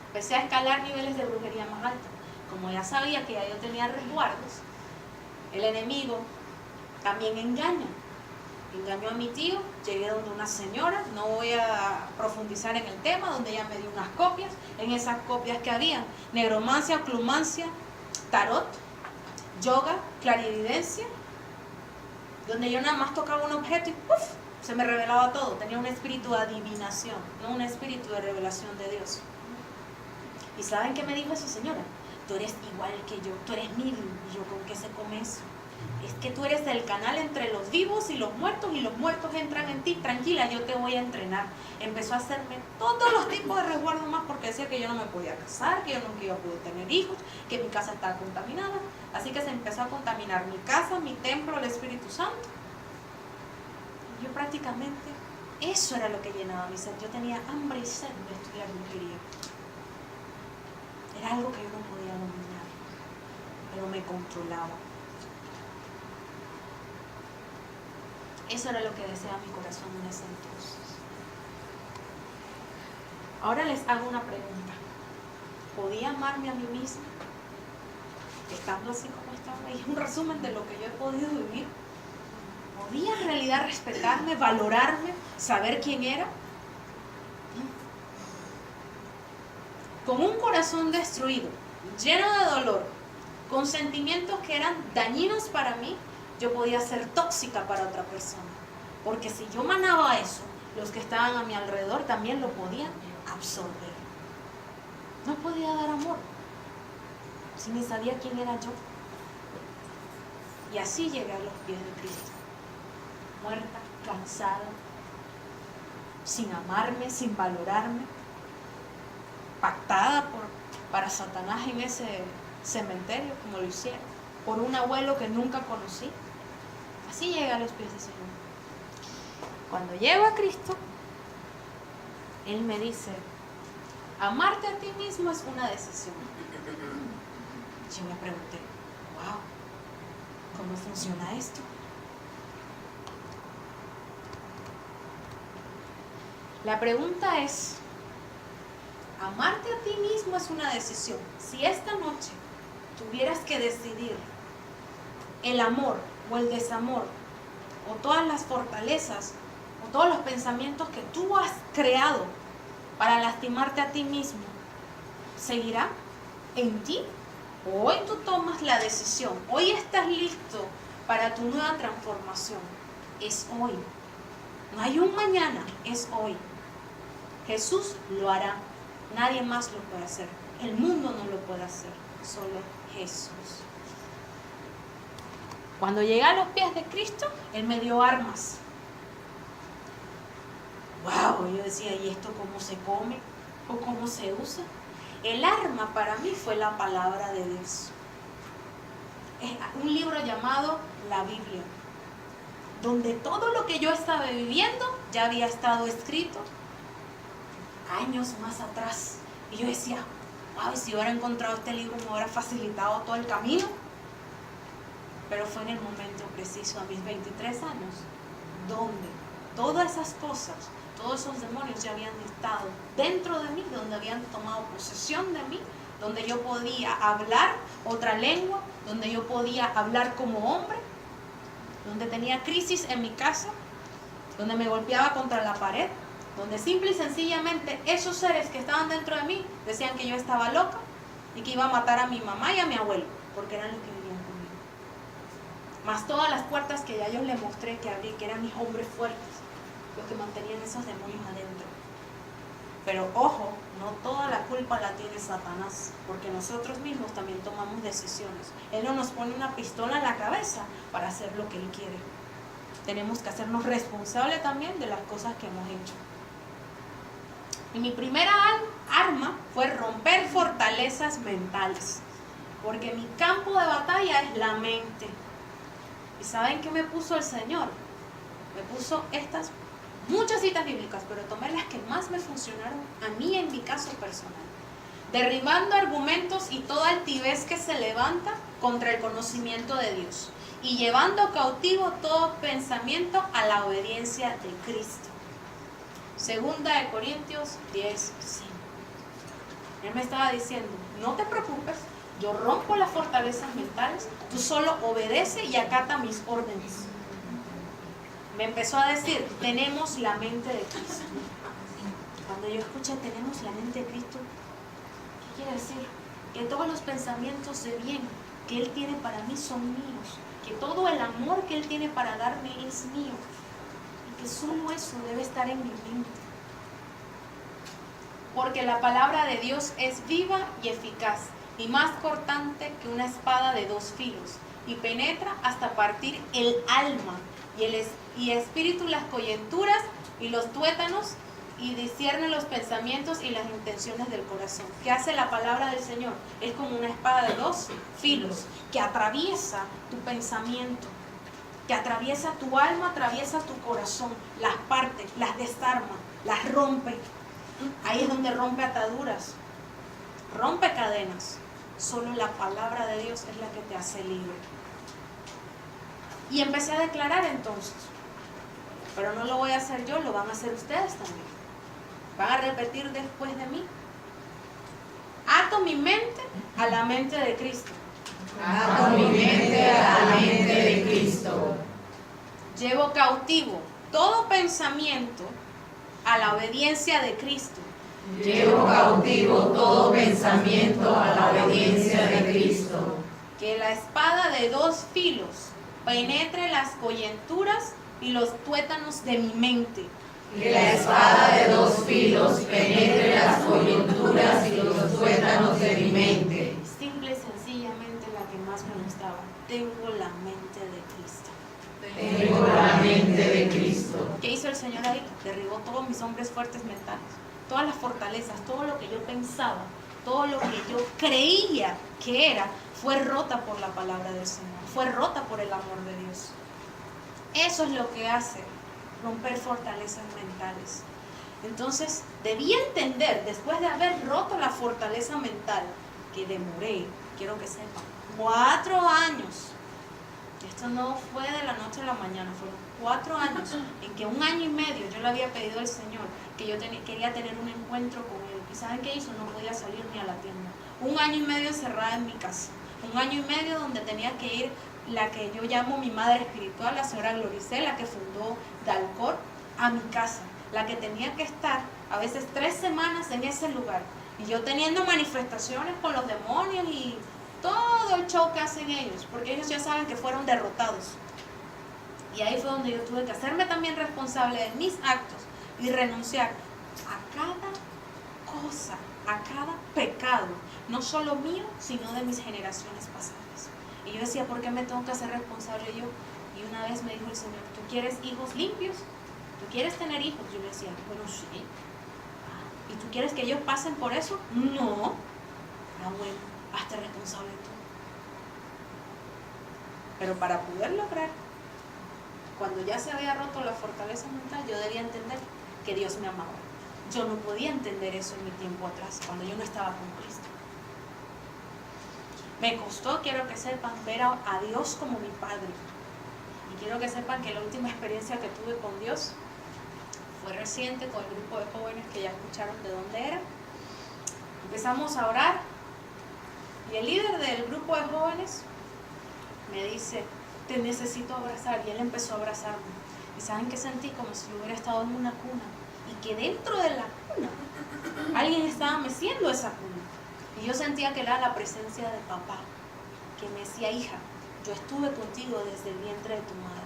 Empecé a escalar niveles de brujería más altos. Como ya sabía que ya yo tenía resguardos, el enemigo también engaña. Engañó a mi tío, llegué donde una señora, no voy a profundizar en el tema, donde ella me dio unas copias. En esas copias que había: negromancia, oclumancia, tarot, yoga, clarividencia, donde yo nada más tocaba un objeto y ¡puf!, se me revelaba todo. Tenía un espíritu de adivinación, no un espíritu de revelación de Dios. ¿Y saben qué me dijo esa señora? Tú eres igual que yo, tú eres medium. Y yo: ¿con qué se come eso? Es que tú eres el canal entre los vivos y los muertos entran en ti. Tranquila, yo te voy a entrenar. Empezó a hacerme todos los tipos de resguardos más, porque decía que yo no me podía casar, que yo nunca iba a poder tener hijos, que mi casa estaba contaminada. Así que se empezó a contaminar mi casa, mi templo, el Espíritu Santo. Yo prácticamente, eso era lo que llenaba mi sed. Yo tenía hambre y sed de estudiar brujería. Era algo que yo no podía dominar, pero me controlaba. Eso era lo que deseaba mi corazón en ese entonces. Ahora les hago una pregunta. ¿Podía amarme a mí misma estando así como estaba? Y es un resumen de lo que yo he podido vivir. ¿Podía en realidad respetarme, valorarme, saber quién era? Con un corazón destruido, lleno de dolor, con sentimientos que eran dañinos para mí, yo podía ser tóxica para otra persona. Porque si yo manaba eso, los que estaban a mi alrededor también lo podían absorber. No podía dar amor si ni sabía quién era yo. Y así llegué a los pies de Cristo, muerta, cansada, sin amarme, sin valorarme, pactada para Satanás en ese cementerio, como lo hicieron, por un abuelo que nunca conocí. Así llegué a los pies del Señor. Cuando llego a Cristo, Él me dice, amarte a ti mismo es una decisión. Yo me pregunté, wow, ¿cómo funciona esto? La pregunta es, amarte a ti mismo es una decisión. Si esta noche tuvieras que decidir el amor o el desamor, o todas las fortalezas, o todos los pensamientos que tú has creado para lastimarte a ti mismo, ¿seguirá en ti? O hoy tú tomas la decisión, hoy estás listo para tu nueva transformación. Es hoy. No hay un mañana, es hoy. Jesús lo hará. Nadie más lo puede hacer. El mundo no lo puede hacer. Solo Jesús. Cuando llegué a los pies de Cristo, Él me dio armas. Wow, yo decía, ¿y esto cómo se come? ¿O cómo se usa? El arma para mí fue la palabra de Dios. Es un libro llamado la Biblia, donde todo lo que yo estaba viviendo ya había estado escrito años más atrás. Y yo decía, wow, si hubiera encontrado este libro me hubiera facilitado todo el camino. Pero fue en el momento preciso, a mis 23 años, donde todas esas cosas, todos esos demonios ya habían estado dentro de mí, donde habían tomado posesión de mí, donde yo podía hablar otra lengua, donde yo podía hablar como hombre, donde tenía crisis en mi casa, donde me golpeaba contra la pared, donde simple y sencillamente esos seres que estaban dentro de mí decían que yo estaba loca y que iba a matar a mi mamá y a mi abuelo, porque eran los que vivían conmigo. Más todas las puertas que ya yo les mostré que abrí, que eran mis hombres fuertes, los que mantenían esos demonios adentro. Pero ojo, no toda la culpa la tiene Satanás, porque nosotros mismos también tomamos decisiones. Él no nos pone una pistola en la cabeza para hacer lo que Él quiere. Tenemos que hacernos responsables también de las cosas que hemos hecho. Y mi primera arma fue romper fortalezas mentales, porque mi campo de batalla es la mente. ¿Y saben qué me puso el Señor? Me puso estas muchas citas bíblicas, pero tomé las que más me funcionaron a mí en mi caso personal. Derribando argumentos y toda altivez que se levanta contra el conocimiento de Dios, y llevando cautivo todo pensamiento a la obediencia de Cristo. Segunda de Corintios 10:5. Él me estaba diciendo, no te preocupes, yo rompo las fortalezas mentales, tú solo obedece y acata mis órdenes. Me empezó a decir, tenemos la mente de Cristo. Cuando yo escuché tenemos la mente de Cristo, ¿qué quiere decir? Que todos los pensamientos de bien que Él tiene para mí son míos, que todo el amor que Él tiene para darme es mío, y que solo eso debe estar en mi mente. Porque la palabra de Dios es viva y eficaz, y más cortante que una espada de dos filos, y penetra hasta partir el alma y espíritu, las coyunturas y los tuétanos, y discierne los pensamientos y las intenciones del corazón. ¿Qué hace la palabra del Señor? Es como una espada de dos filos que atraviesa tu pensamiento, que atraviesa tu alma, atraviesa tu corazón, las parte, las desarma, las rompe. Ahí es donde rompe ataduras, rompe cadenas. Solo la palabra de Dios es la que te hace libre. Y empecé a declarar entonces, pero no lo voy a hacer yo, lo van a hacer ustedes también. Van a repetir después de mí. Ato mi mente a la mente de Cristo. Ato mi mente a la mente de Cristo. Llevo cautivo todo pensamiento a la obediencia de Cristo. Llevo cautivo todo pensamiento a la obediencia de Cristo. Que la espada de dos filos penetre las coyunturas y los tuétanos de mi mente. Que la espada de dos filos penetre las coyunturas y los tuétanos de mi mente. Simple y sencillamente la que más me gustaba. Tengo la mente de Cristo. Tengo la mente de Cristo. ¿Qué hizo el Señor ahí? Derribó todos mis hombres fuertes mentales, todas las fortalezas, todo lo que yo pensaba, todo lo que yo creía que era, fue rota por la palabra del Señor, fue rota por el amor de Dios. Eso es lo que hace romper fortalezas mentales. Entonces, debí entender, después de haber roto la fortaleza mental, que demoré, quiero que sepan, 4 años. Esto no fue de la noche a la mañana, fueron 4 años en que 1 año y medio yo le había pedido al Señor que yo quería tener un encuentro con Él. ¿Y saben qué hizo? No podía salir ni a la tienda. 1 año y medio encerrada en mi casa. 1 año y medio donde tenía que ir la que yo llamo mi madre espiritual, la señora Glorice, la que fundó Dalcor, a mi casa. La que tenía que estar a veces 3 semanas en ese lugar. Y yo teniendo manifestaciones con los demonios y todo el show que hacen ellos, porque ellos ya saben que fueron derrotados. Y ahí fue donde yo tuve que hacerme también responsable de mis actos y renunciar a cada cosa, a cada pecado, no solo mío, sino de mis generaciones pasadas. Y yo decía, ¿por qué me tengo que hacer responsable yo? Y una vez me dijo el Señor, ¿tú quieres hijos limpios? ¿Tú quieres tener hijos? Yo le decía, bueno, sí. ¿Y tú quieres que ellos pasen por eso? No. Ah, bueno, hazte responsable tú. Pero para poder lograr, cuando ya se había roto la fortaleza mental, yo debía entender que Dios me amaba. Yo no podía entender eso en mi tiempo atrás, cuando yo no estaba con Cristo. Me costó, quiero que sepan, ver a Dios como mi Padre. Y quiero que sepan que la última experiencia que tuve con Dios fue reciente, con el grupo de jóvenes que ya escucharon de dónde era. Empezamos a orar y el líder del grupo de jóvenes me dice, te necesito abrazar, y él empezó a abrazarme. ¿Y saben qué sentí? Como si yo hubiera estado en una cuna y que dentro de la cuna alguien estaba meciendo esa cuna. Y yo sentía que era la presencia de papá, que me decía, hija, yo estuve contigo desde el vientre de tu madre.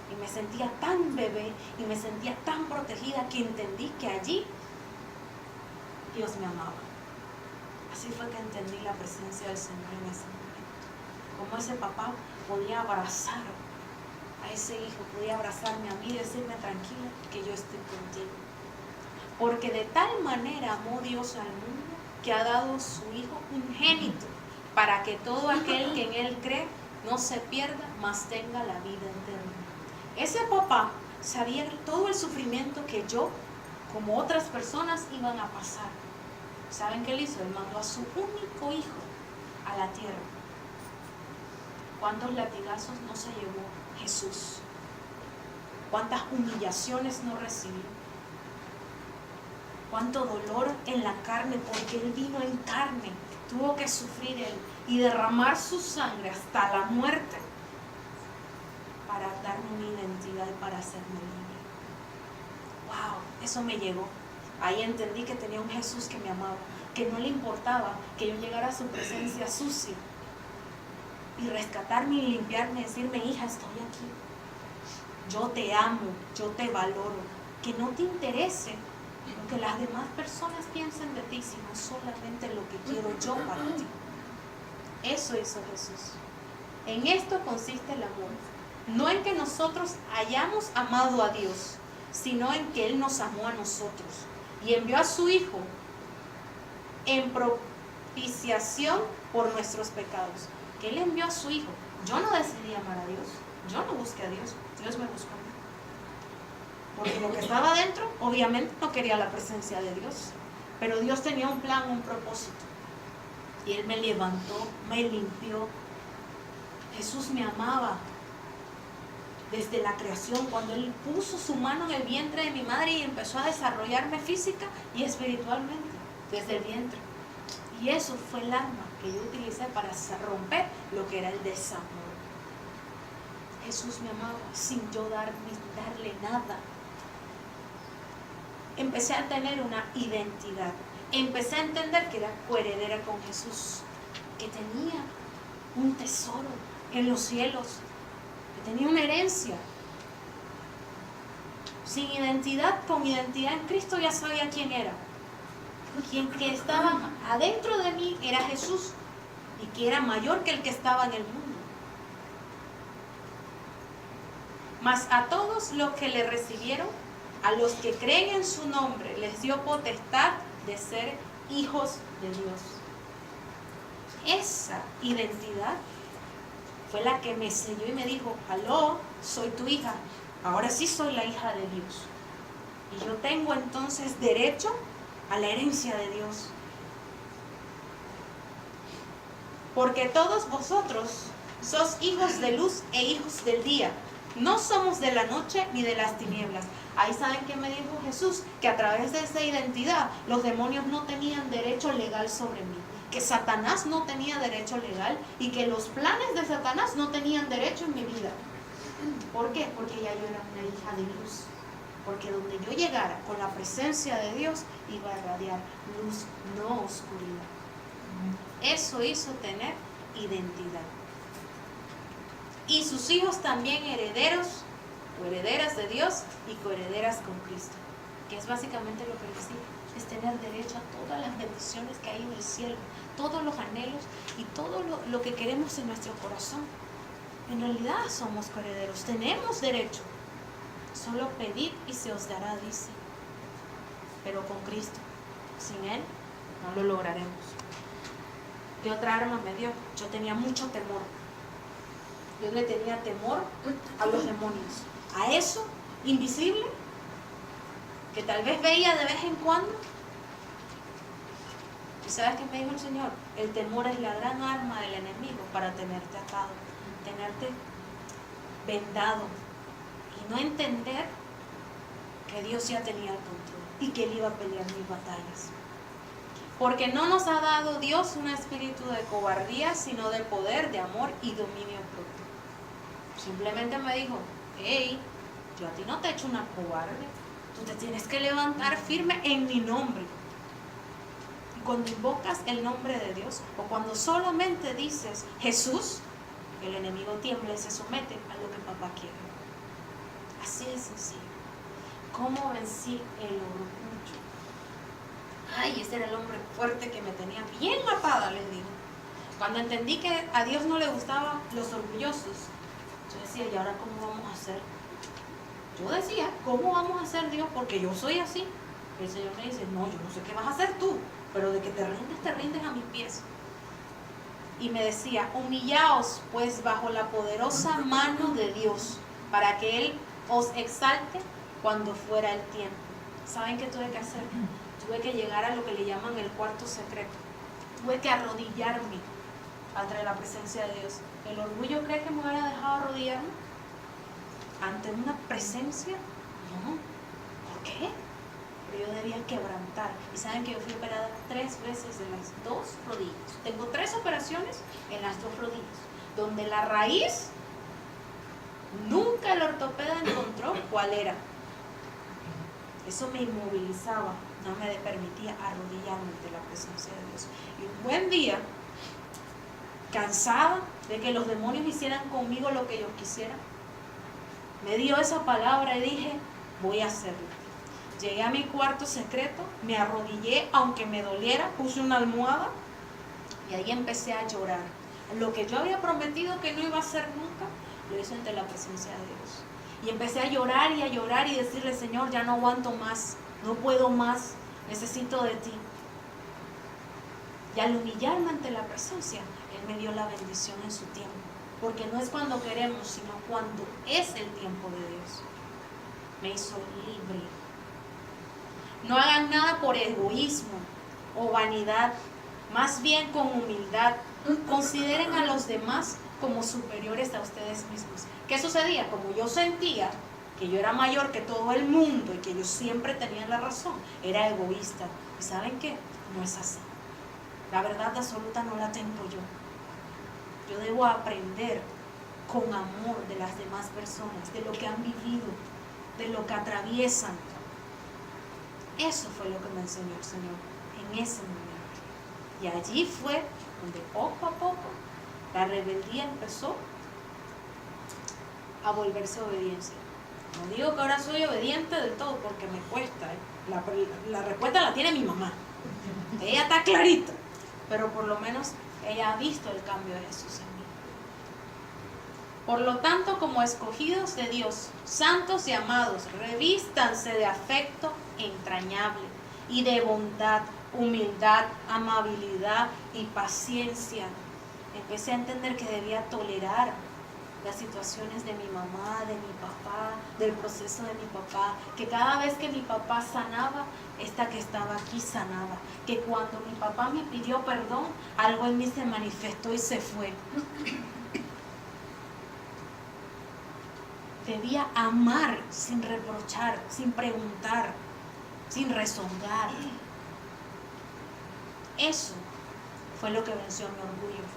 Y me sentía tan bebé y me sentía tan protegida que entendí que allí Dios me amaba. Así fue que entendí la presencia del Señor en ese momento. Cómo ese papá podía abrazar a ese hijo, podía abrazarme a mí y decirme, tranquila, que yo estoy contigo. Porque de tal manera amó Dios al mundo que ha dado su Hijo unigénito, para que todo aquel que en Él cree no se pierda, mas tenga la vida eterna. Ese papá sabía todo el sufrimiento que yo, como otras personas, iban a pasar. ¿Saben qué él hizo? Él mandó a su único hijo a la tierra. ¿Cuántos latigazos no se llevó Jesús? ¿Cuántas humillaciones no recibió? ¿Cuánto dolor en la carne? Porque Él vino en carne, tuvo que sufrir Él y derramar su sangre hasta la muerte para darme una identidad y para hacerme libre. ¡Wow! Eso me llegó. Ahí entendí que tenía un Jesús que me amaba, que no le importaba que yo llegara a su presencia sucia y rescatarme y limpiarme, decirme, hija, estoy aquí. Yo te amo, yo te valoro. Que no te interese lo que las demás personas piensen de ti, sino solamente lo que quiero yo para ti. Eso hizo Jesús. En esto consiste el amor. No en que nosotros hayamos amado a Dios, sino en que Él nos amó a nosotros y envió a su Hijo en propiciación por nuestros pecados. Que Él envió a su Hijo. Yo no decidí amar a Dios, yo no busqué a Dios, Dios me buscó a mí. Porque lo que estaba adentro, obviamente no quería la presencia de Dios, pero Dios tenía un plan, un propósito. Y Él me levantó, me limpió. Jesús me amaba desde la creación, cuando Él puso su mano en el vientre de mi madre y empezó a desarrollarme física y espiritualmente, desde el vientre. Y eso fue el arma que yo utilicé para romper lo que era el desamor. Jesús me amaba sin yo darle nada. Empecé a tener una identidad. Empecé a entender que era coheredera con Jesús, que tenía un tesoro en los cielos, que tenía una herencia. Sin identidad, con identidad en Cristo ya sabía quién era. Quien que estaba adentro de mí era Jesús y que era mayor que el que estaba en el mundo. Mas a todos los que le recibieron, a los que creen en su nombre, les dio potestad de ser hijos de Dios. Esa identidad fue la que me selló y me dijo: aló, soy tu hija, ahora sí soy la hija de Dios. Y yo tengo entonces derecho a la herencia de Dios. Porque todos vosotros sos hijos de luz e hijos del día. No somos de la noche ni de las tinieblas. Ahí saben que me dijo Jesús, que a través de esa identidad los demonios no tenían derecho legal sobre mí, que Satanás no tenía derecho legal y que los planes de Satanás no tenían derecho en mi vida. ¿Por qué? Porque ya yo era una hija de luz. Porque donde yo llegara con la presencia de Dios iba a irradiar luz, no oscuridad. Eso hizo tener identidad. Y sus hijos también herederos o herederas de Dios y coherederas con Cristo, que es básicamente lo que decía, es tener derecho a todas las bendiciones que hay en el cielo, todos los anhelos y todo lo que queremos en nuestro corazón. En realidad somos coherederos, tenemos derecho. Solo pedid y se os dará, dice. Pero con Cristo, sin Él, no lo lograremos. ¿Qué otra arma me dio? Yo tenía mucho temor. Yo le tenía temor a los demonios, a eso invisible que tal vez veía de vez en cuando. ¿Y sabes qué me dijo el Señor? El temor es la gran arma del enemigo para tenerte atado, tenerte vendado y no entender que Dios ya tenía el control y que Él iba a pelear mis batallas. Porque no nos ha dado Dios un espíritu de cobardía, sino de poder, de amor y dominio propio. Simplemente me dijo: hey, yo a ti no te he hecho una cobarde, tú te tienes que levantar firme en mi nombre. Y cuando invocas el nombre de Dios, o cuando solamente dices Jesús, el enemigo tiembla y se somete a lo que papá quiere. Así de sencillo. ¿Cómo vencí el orgullo? Ay, ese era el hombre fuerte que me tenía bien atada, les digo. Cuando entendí que a Dios no le gustaban los orgullosos, yo decía: ¿y ahora cómo vamos a hacer? Yo decía: ¿cómo vamos a hacer, Dios? Porque yo soy así. El Señor me dice: no, yo no sé qué vas a hacer tú, pero de que te rindes a mis pies. Y me decía: humillaos pues bajo la poderosa mano de Dios, para que Él os exalte cuando fuera el tiempo. ¿Saben qué tuve que hacer? Tuve que llegar a lo que le llaman el cuarto secreto. Tuve que arrodillarme ante la presencia de Dios. ¿El orgullo cree que me hubiera dejado arrodillarme ante una presencia? No. ¿Por qué? Pero yo debía quebrantar. Y saben que yo fui operada 3 veces de las 2 rodillas. Tengo 3 operaciones en las 2 rodillas, donde la raíz nunca el ortopeda encontró cuál era. Eso me inmovilizaba, no me permitía arrodillarme ante la presencia de Dios. Y un buen día, cansada de que los demonios hicieran conmigo lo que ellos quisieran, me dio esa palabra y dije: voy a hacerlo. Llegué a mi cuarto secreto, me arrodillé, aunque me doliera, puse una almohada y ahí empecé a llorar. Lo que yo había prometido que no iba a hacer nunca, lo hice ante la presencia de Dios. Y empecé a llorar y decirle: Señor, ya no aguanto más, no puedo más, necesito de ti. Y al humillarme ante la presencia, Él me dio la bendición en su tiempo. Porque no es cuando queremos, sino cuando es el tiempo de Dios. Me hizo libre. No hagan nada por egoísmo o vanidad, más bien con humildad. Consideren a los demás como superiores a ustedes mismos. ¿Qué sucedía? Como yo sentía que yo era mayor que todo el mundo y que yo siempre tenía la razón, era egoísta. ¿Y saben qué? No es así. La verdad absoluta no la tengo yo. Yo debo aprender con amor de las demás personas, de lo que han vivido, de lo que atraviesan. Eso fue lo que me enseñó el Señor en ese momento. Y allí fue donde poco a poco la rebeldía empezó a volverse obediencia. No digo que ahora soy obediente del todo porque me cuesta, ¿eh? La respuesta la tiene mi mamá. Ella está clarita, pero por lo menos ella ha visto el cambio de Jesús en mí. Por lo tanto, como escogidos de Dios, santos y amados, revístanse de afecto entrañable y de bondad, humildad, amabilidad y paciencia. Empecé a entender que debía tolerar las situaciones de mi mamá, de mi papá, del proceso de mi papá, que cada vez que mi papá sanaba, esta que estaba aquí sanaba, que cuando mi papá me pidió perdón, algo en mí se manifestó y se fue. Debía amar sin reprochar, sin preguntar, sin rezongar. Eso fue lo que venció mi orgullo.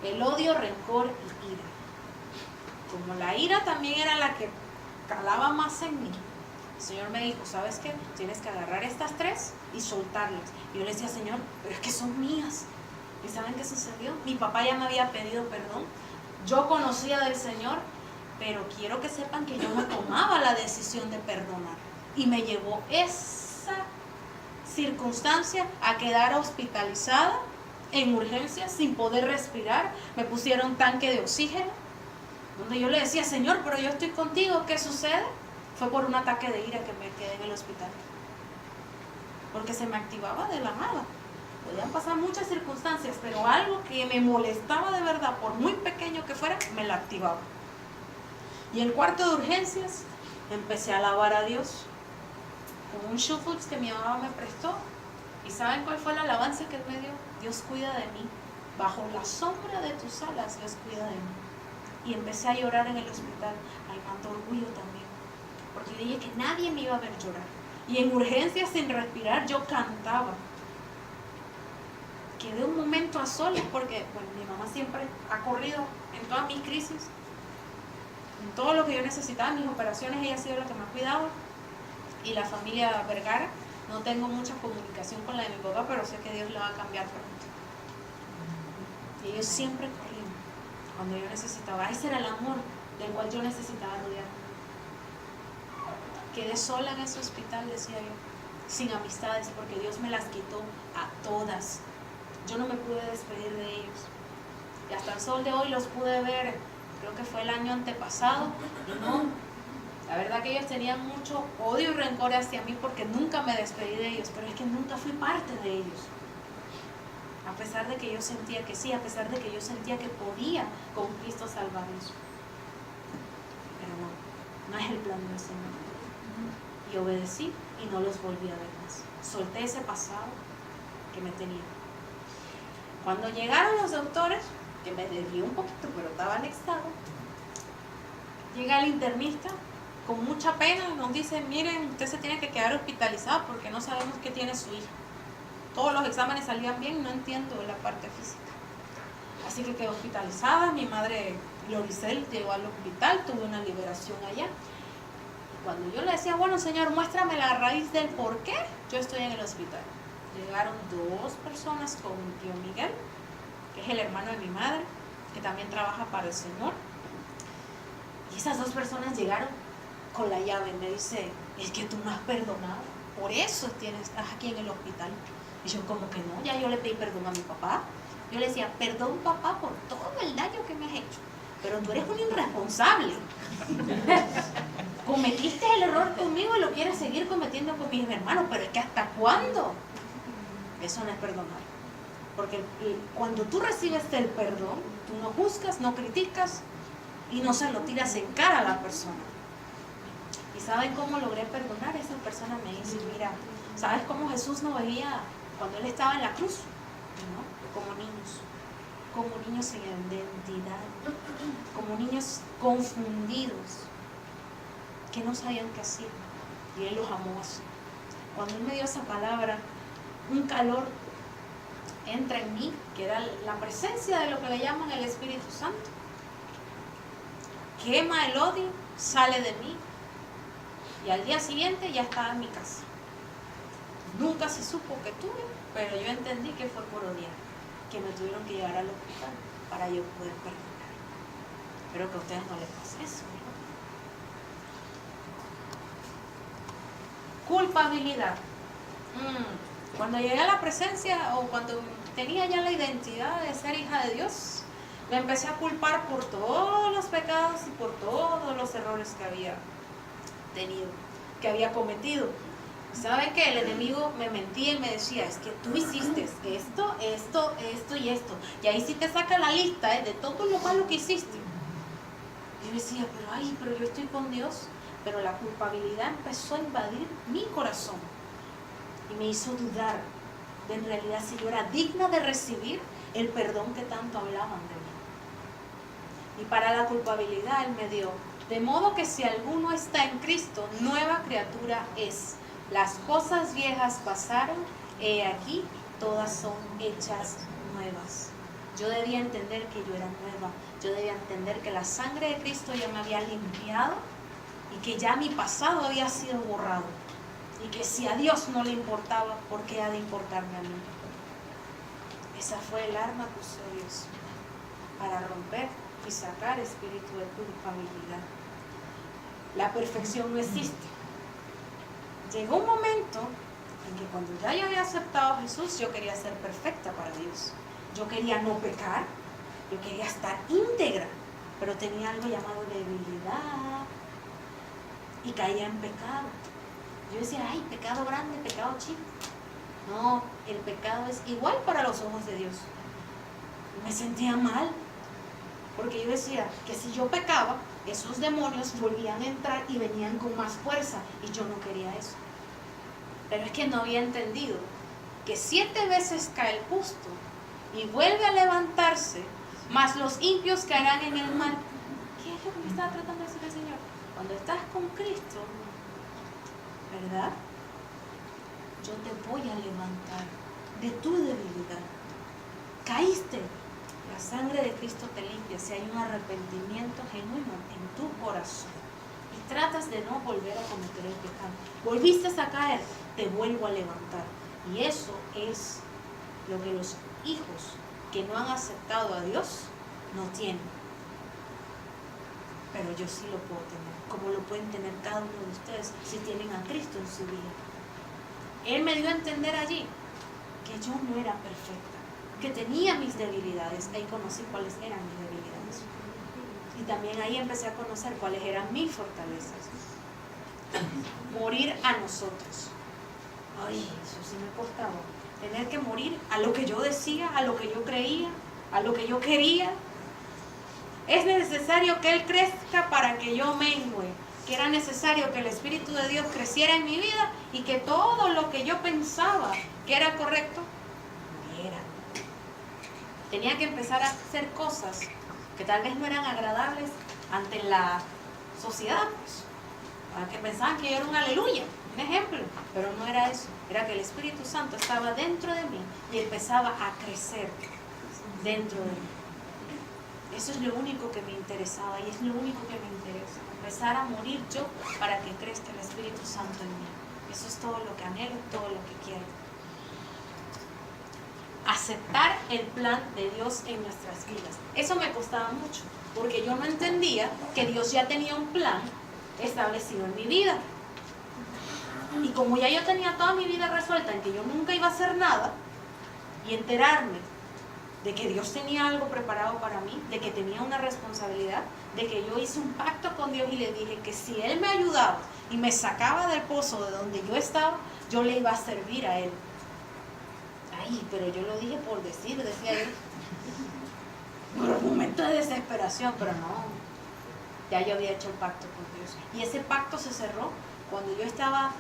El odio, rencor y ira. Como la ira también era la que calaba más en mí, el Señor me dijo, ¿sabes qué? Tienes que agarrar estas tres y soltarlas. Y yo le decía, Señor, pero es que son mías. ¿Y saben qué sucedió? Mi papá ya me había pedido perdón. Yo conocía del Señor, pero quiero que sepan que yo no tomaba la decisión de perdonar. Y me llevó esa circunstancia a quedar hospitalizada en urgencias sin poder respirar. Me pusieron tanque de oxígeno, donde yo le decía, Señor, pero yo estoy contigo, ¿qué sucede? Fue por un ataque de ira que me quedé en el hospital, porque se me activaba de la nada. Podían pasar muchas circunstancias, pero algo que me molestaba de verdad, por muy pequeño que fuera, me la activaba. Y en cuarto de urgencias empecé a alabar a Dios con un shuffles que mi mamá me prestó. ¿Y saben cuál fue la alabanza que él me dio? Dios cuida de mí. Bajo la sombra de tus alas, Dios cuida de mí. Y empecé a llorar en el hospital. Ay, tanto orgullo también. Porque yo dije que nadie me iba a ver llorar. Y en urgencias, sin respirar, yo cantaba. Quedé un momento a solas porque, bueno, mi mamá siempre ha corrido en todas mis crisis. En todo lo que yo necesitaba, mis operaciones, ella ha sido la que me ha cuidado. Y la familia Vergara, no tengo mucha comunicación con la de mi papá, pero sé que Dios la va a cambiar pronto. Y ellos siempre corrían cuando yo necesitaba. Ese era el amor del cual yo necesitaba rodearme. Quedé sola en ese hospital, decía yo, sin amistades, porque Dios me las quitó a todas. Yo no me pude despedir de ellos. Y hasta el sol de hoy los pude ver, creo que fue el año antepasado, y no, la verdad que ellos tenían mucho odio y rencor hacia mí porque nunca me despedí de ellos, pero es que nunca fui parte de ellos. A pesar de que yo sentía que sí, a pesar de que yo sentía que podía con Cristo salvarlos. Pero no es el plan del Señor. Y obedecí y no los volví a ver más. Solté ese pasado que me tenía. Cuando llegaron los doctores, que me desvió un poquito, pero estaba anexado, llega el internista con mucha pena, nos dice, miren, usted se tiene que quedar hospitalizado porque no sabemos qué tiene su hija. Todos los exámenes salían bien, no entiendo la parte física. Así que quedé hospitalizada, mi madre Loricel llegó al hospital, tuve una liberación allá. Y cuando yo le decía, bueno, Señor, muéstrame la raíz del por qué yo estoy en el hospital. Llegaron dos personas con mi tío Miguel, que es el hermano de mi madre, que también trabaja para el Señor. Y esas dos personas llegaron con la llave. Me dice, es que tú no has perdonado, por eso estás aquí en el hospital. Y yo como que no, ya yo le pedí perdón a mi papá. Yo le decía, perdón papá por todo el daño que me has hecho, pero tú eres un irresponsable. Cometiste el error conmigo y lo quieres seguir cometiendo con mis hermanos, pero es que ¿hasta cuándo? Eso no es perdonar. Porque cuando tú recibes el perdón, tú no juzgas, no criticas y no se lo tiras en cara a la persona. ¿Y saben cómo logré perdonar? Esa persona me dice, mira, ¿sabes cómo Jesús nos veía cuando Él estaba en la cruz? ¿No? Como niños sin identidad, como niños confundidos, que no sabían qué hacer. Y Él los amó así. Cuando Él me dio esa palabra, un calor entra en mí, que era la presencia de lo que le llaman el Espíritu Santo. Quema el odio, sale de mí, y al día siguiente ya estaba en mi casa. Nunca se supo que tuve, pero yo entendí que fue por odiar, que me tuvieron que llevar al hospital para yo poder perdonar. Espero que a ustedes no les pase eso, ¿no? Culpabilidad. Cuando llegué a la presencia, o cuando tenía ya la identidad de ser hija de Dios, me empecé a culpar por todos los pecados y por todos los errores que había tenido, que había cometido. ¿Saben qué? El enemigo me mentía y me decía, es que tú hiciste esto, esto, esto y esto. Y ahí sí te saca la lista de todo lo malo que hiciste. Y yo decía, pero yo estoy con Dios. Pero la culpabilidad empezó a invadir mi corazón y me hizo dudar de en realidad si yo era digna de recibir el perdón que tanto hablaban de mí. Y para la culpabilidad Él me dio, de modo que si alguno está en Cristo, nueva criatura es. Las cosas viejas pasaron, he aquí, todas son hechas nuevas. Yo debía entender que yo era nueva. Yo debía entender que la sangre de Cristo ya me había limpiado y que ya mi pasado había sido borrado. Y que si a Dios no le importaba, ¿por qué ha de importarme a mí? Esa fue el arma que usó Dios para romper y sacar espíritu de culpabilidad. La perfección no existe. Llegó un momento en que cuando ya yo había aceptado a Jesús, yo quería ser perfecta para Dios. Yo quería no pecar, yo quería estar íntegra, pero tenía algo llamado debilidad y caía en pecado. Yo decía, ay, pecado grande, pecado chico. No, el pecado es igual para los ojos de Dios. Y me sentía mal, porque yo decía que si yo pecaba, esos demonios volvían a entrar y venían con más fuerza, y yo no quería eso. Pero es que no había entendido que 7 veces cae el justo y vuelve a levantarse, más los impios caerán en el mal. ¿Qué es lo que me estaba tratando de decir el Señor? Cuando estás con Cristo, ¿verdad? Yo te voy a levantar de tu debilidad. Caíste. La sangre de Cristo te limpia si hay un arrepentimiento genuino en tu corazón. Y tratas de no volver a cometer el pecado. Volviste a caer, te vuelvo a levantar. Y eso es lo que los hijos que no han aceptado a Dios no tienen. Pero yo sí lo puedo tener, como lo pueden tener cada uno de ustedes si tienen a Cristo en su vida. Él me dio a entender allí que yo no era perfecta, que tenía mis debilidades. Ahí conocí cuáles eran mis debilidades. Y también ahí empecé a conocer cuáles eran mis fortalezas. Morir a nosotros. Ay, eso sí me costaba. Tener que morir a lo que yo decía, a lo que yo creía, a lo que yo quería. Es necesario que Él crezca para que yo mengue. Que era necesario que el Espíritu de Dios creciera en mi vida y que todo lo que yo pensaba que era correcto, muriera. Tenía que empezar a hacer cosas que tal vez no eran agradables ante la sociedad, pues. Que pensaban que yo era un aleluya, un ejemplo, pero no era eso. Era que el Espíritu Santo estaba dentro de mí y empezaba a crecer dentro de mí. Eso es lo único que me interesaba y es lo único que me interesa. Empezar a morir yo para que crezca el Espíritu Santo en mí. Eso es todo lo que anhelo, todo lo que quiero. Aceptar el plan de Dios en nuestras vidas. Eso me costaba mucho, porque yo no entendía que Dios ya tenía un plan establecido en mi vida. Y como ya yo tenía toda mi vida resuelta en que yo nunca iba a hacer nada, y enterarme de que Dios tenía algo preparado para mí, de que tenía una responsabilidad, de que yo hice un pacto con Dios y le dije que si Él me ayudaba y me sacaba del pozo de donde yo estaba, yo le iba a servir a Él. Ay, pero yo lo dije por decir, decía yo, por un momento de desesperación, pero no, ya yo había hecho un pacto con Dios. Y ese pacto se cerró cuando yo estaba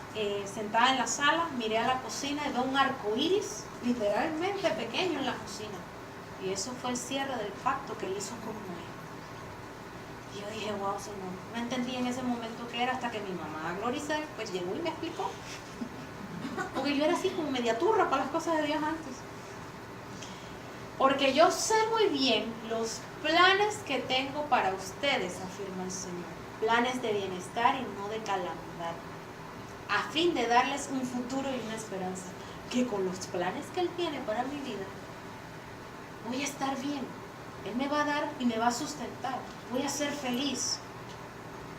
sentada en la sala, miré a la cocina y veo un arco iris, literalmente pequeño en la cocina. Y eso fue el cierre del pacto que Él hizo con Noé. Y yo dije, wow, Señor, no entendí en ese momento qué era hasta que mi mamá, Gloria Isabel, pues llegó y me explicó. Porque yo era así como media turra para las cosas de Dios antes. Porque yo sé muy bien los planes que tengo para ustedes, afirma el Señor. Planes de bienestar y no de calamidad, a fin de darles un futuro y una esperanza. Que con los planes que Él tiene para mi vida, voy a estar bien. Él me va a dar y me va a sustentar. Voy a ser feliz.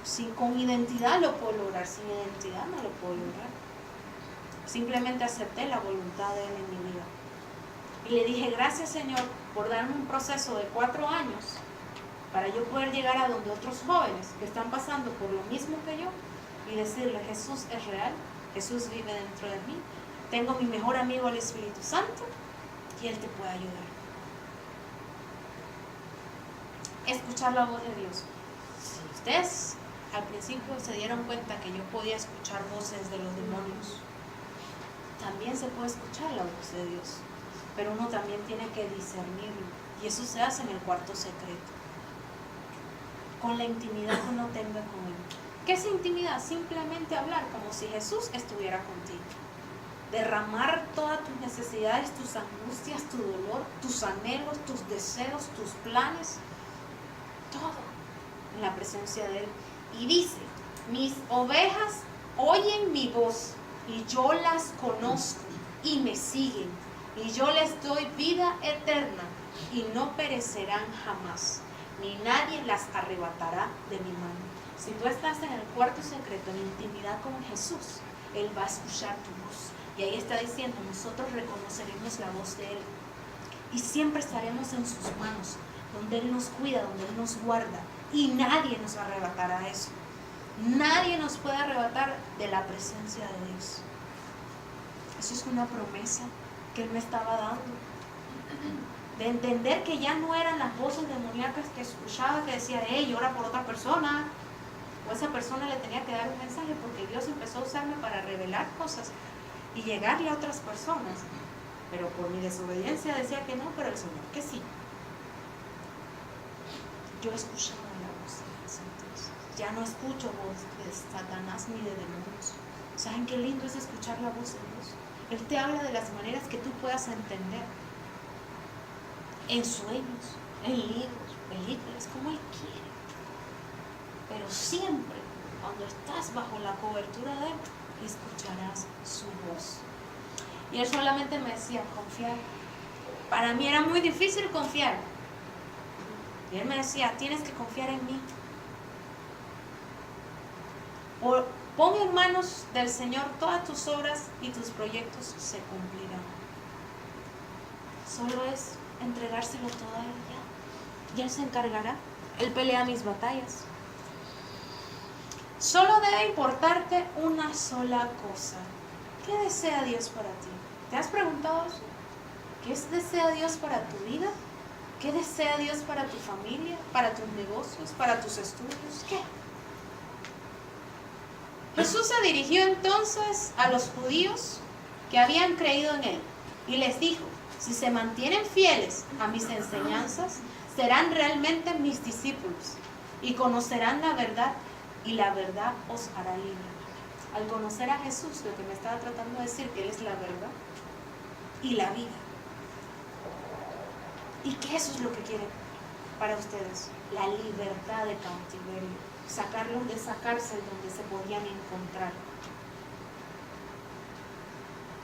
Si con identidad lo puedo lograr, sin identidad no lo puedo lograr. Simplemente acepté la voluntad de Él en mi vida. Y le dije, gracias Señor, por darme un proceso de 4 años para yo poder llegar a donde otros jóvenes que están pasando por lo mismo que yo y decirle, Jesús es real, Jesús vive dentro de mí, tengo mi mejor amigo el Espíritu Santo y Él te puede ayudar. Escuchar la voz de Dios. Si ustedes al principio se dieron cuenta que yo podía escuchar voces de los demonios, también se puede escuchar la voz de Dios, pero uno también tiene que discernirlo, y eso se hace en el cuarto secreto, con la intimidad que uno tenga con Él. ¿Qué es intimidad? Simplemente hablar como si Jesús estuviera contigo, derramar todas tus necesidades, tus angustias, tu dolor, tus anhelos, tus deseos, tus planes, todo en la presencia de Él. Y dice, mis ovejas oyen mi voz y yo las conozco y me siguen y yo les doy vida eterna y no perecerán jamás, ni nadie las arrebatará de mi mano. Si tú estás en el cuarto secreto, en intimidad con Jesús, Él va a escuchar tu voz. Y ahí está diciendo, nosotros reconoceremos la voz de Él y siempre estaremos en sus manos, donde Él nos cuida, donde Él nos guarda, y nadie nos arrebatará eso. Nadie nos puede arrebatar de la presencia de Dios. Eso es una promesa que Él me estaba dando, de entender que ya no eran las voces demoníacas que escuchaba, que decía, hey, ora por otra persona, o esa persona le tenía que dar un mensaje, porque Dios empezó a usarme para revelar cosas y llegarle a otras personas, pero por mi desobediencia decía que no, pero el Señor que sí. Yo escuchaba la voz de Dios entonces. Ya no escucho voz de Satanás ni de demonios. ¿Saben qué lindo es escuchar la voz de Dios? Él te habla de las maneras que tú puedas entender, en sueños, en libros, películas, como Él quiere. Pero siempre, cuando estás bajo la cobertura de Él, escucharás su voz. Y Él solamente me decía, confiar. Para mí era muy difícil confiar. Y Él me decía, tienes que confiar en mí. Pon en manos del Señor todas tus obras y tus proyectos se cumplirán. Solo es entregárselo todo a Él ya. Y Él se encargará. Él pelea mis batallas. Solo debe importarte una sola cosa. ¿Qué desea Dios para ti? ¿Te has preguntado eso? ¿Qué desea Dios para tu vida? ¿Qué desea Dios para tu familia? ¿Para tus negocios? ¿Para tus estudios? ¿Qué? Jesús se dirigió entonces a los judíos que habían creído en Él y les dijo, si se mantienen fieles a mis enseñanzas, serán realmente mis discípulos y conocerán la verdad y la verdad os hará libre. Al conocer a Jesús, lo que me estaba tratando de decir, que Él es la verdad y la vida. Y que eso es lo que quiere para ustedes, la libertad de cautiverio, sacarlos de esa cárcel donde se podían encontrar.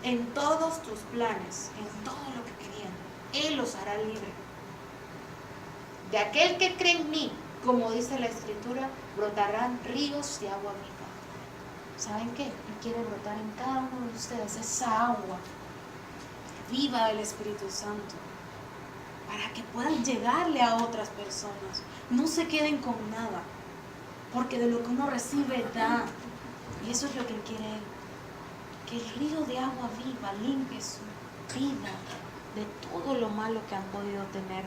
En todos tus planes, en todo lo que querían, Él los hará libre. De aquel que cree en mí, como dice la Escritura, brotarán ríos de agua viva. ¿Saben qué? Él quiere brotar en cada uno de ustedes esa agua viva del Espíritu Santo, para que puedan llegarle a otras personas. No se queden con nada, porque de lo que uno recibe da. Y eso es lo que Él quiere Él. Que el río de agua viva limpie su vida de todo lo malo que han podido tener.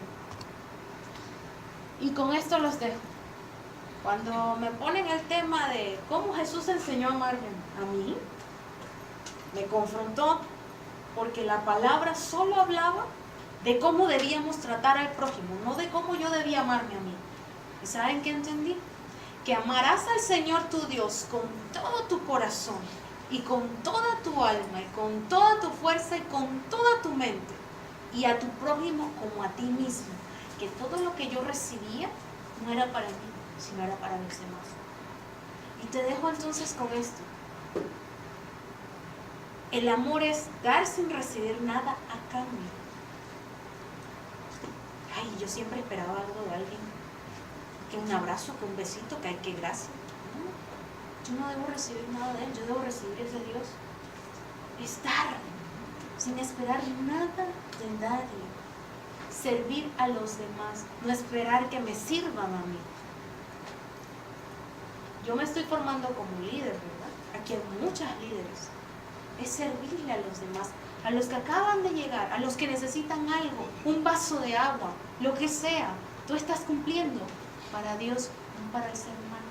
Y con esto los dejo. Cuando me ponen el tema de cómo Jesús enseñó a amarme a mí, me confrontó, porque la palabra solo hablaba de cómo debíamos tratar al prójimo, no de cómo yo debía amarme a mí. ¿Y saben qué entendí? Que amarás al Señor tu Dios con todo tu corazón y con toda tu alma y con toda tu fuerza y con toda tu mente, y a tu prójimo como a ti mismo. Que todo lo que yo recibía no era para mí, sino era para los demás. Y te dejo entonces con esto. El amor es dar sin recibir nada a cambio. Ay, yo siempre esperaba algo de alguien, que un abrazo, que un besito, que ay, qué gracia. No, yo no debo recibir nada de Él, yo debo recibir es de Dios. Es dar sin esperar nada de nadie. servir a los demás, no esperar que me sirvan a mí. Yo me estoy formando como líder, ¿verdad? Aquí hay muchas líderes. Es servirle a los demás, a los que acaban de llegar, a los que necesitan algo, un vaso de agua, lo que sea. Tú estás cumpliendo para Dios, no para el ser humano.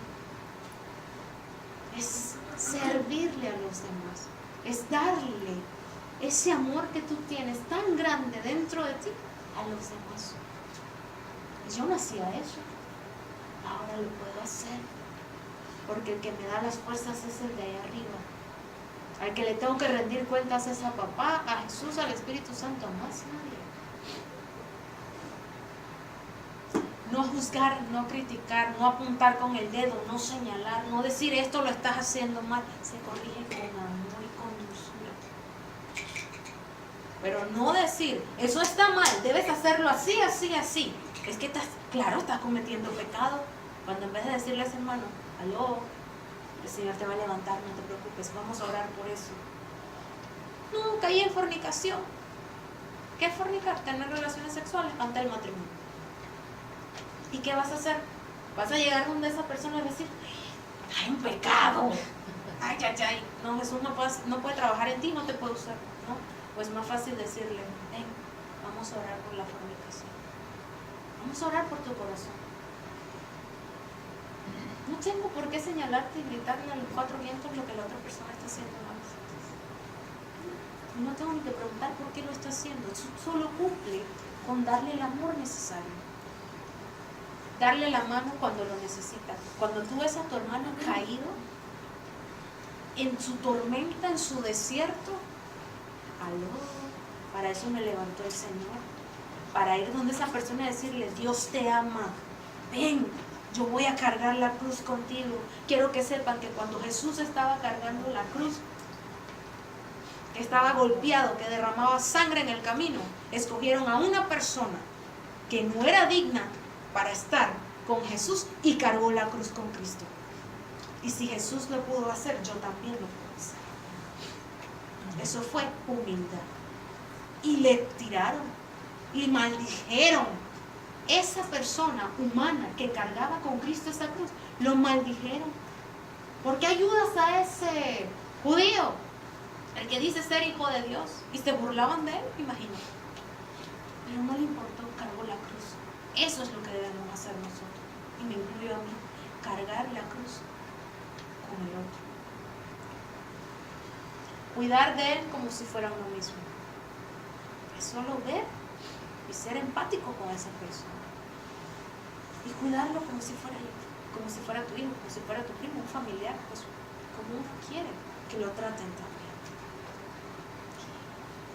Es servirle a los demás, es darle ese amor que tú tienes tan grande dentro de ti a los demás. Yo no hacía eso, ahora lo puedo hacer, porque el que me da las fuerzas es el de ahí arriba. Al que le tengo que rendir cuentas es a papá, a Jesús, al Espíritu Santo, más nadie. No juzgar, no criticar, no apuntar con el dedo, no señalar, no decir esto lo estás haciendo mal. Se corrige con amor y con dulzura. Pero no decir, eso está mal, debes hacerlo así, así, así. Es que estás cometiendo pecado. Cuando en vez de decirle a ese hermano, aló, el Señor te va a levantar, no te preocupes, vamos a orar por eso. No, caí en fornicación. ¿Qué es fornicar? Tener relaciones sexuales antes del matrimonio. ¿Y qué vas a hacer? Vas a llegar donde esa persona y decir, hay un pecado. Ay, ay, ay. No, Jesús no puede trabajar en ti, no te puede usar. ¿No? Pues más fácil decirle, ven, vamos a orar por la fornicación. Vamos a orar por tu corazón. No tengo por qué señalarte y gritarle a los cuatro vientos lo que la otra persona está haciendo mal. No tengo ni que preguntar por qué lo está haciendo. Solo cumple con darle el amor necesario. Darle la mano cuando lo necesita. Cuando tú ves a tu hermano caído, en su tormenta, en su desierto, aló, para eso me levantó el Señor. Para ir donde esa persona y decirle, Dios te ama, ven, yo voy a cargar la cruz contigo. Quiero que sepan que cuando Jesús estaba cargando la cruz, que estaba golpeado, que derramaba sangre en el camino, escogieron a una persona que no era digna para estar con Jesús y cargó la cruz con Cristo. Y si Jesús lo pudo hacer, yo también lo puedo hacer. Eso fue humildad. Y le tiraron y maldijeron. Esa persona humana que cargaba con Cristo esa cruz, lo maldijeron. ¿Por qué ayudas a ese judío? El que dice ser hijo de Dios. Y se burlaban de él, imagínate. Pero no le importó, cargó la cruz. Eso es lo que debemos hacer nosotros. Y me incluyo a mí. Cargar la cruz con el otro. Cuidar de él como si fuera uno mismo. Es solo ver y ser empático con esa persona. Y cuidarlo como si fuera tu hijo, como si fuera tu primo, un familiar, pues como uno quiere que lo traten también.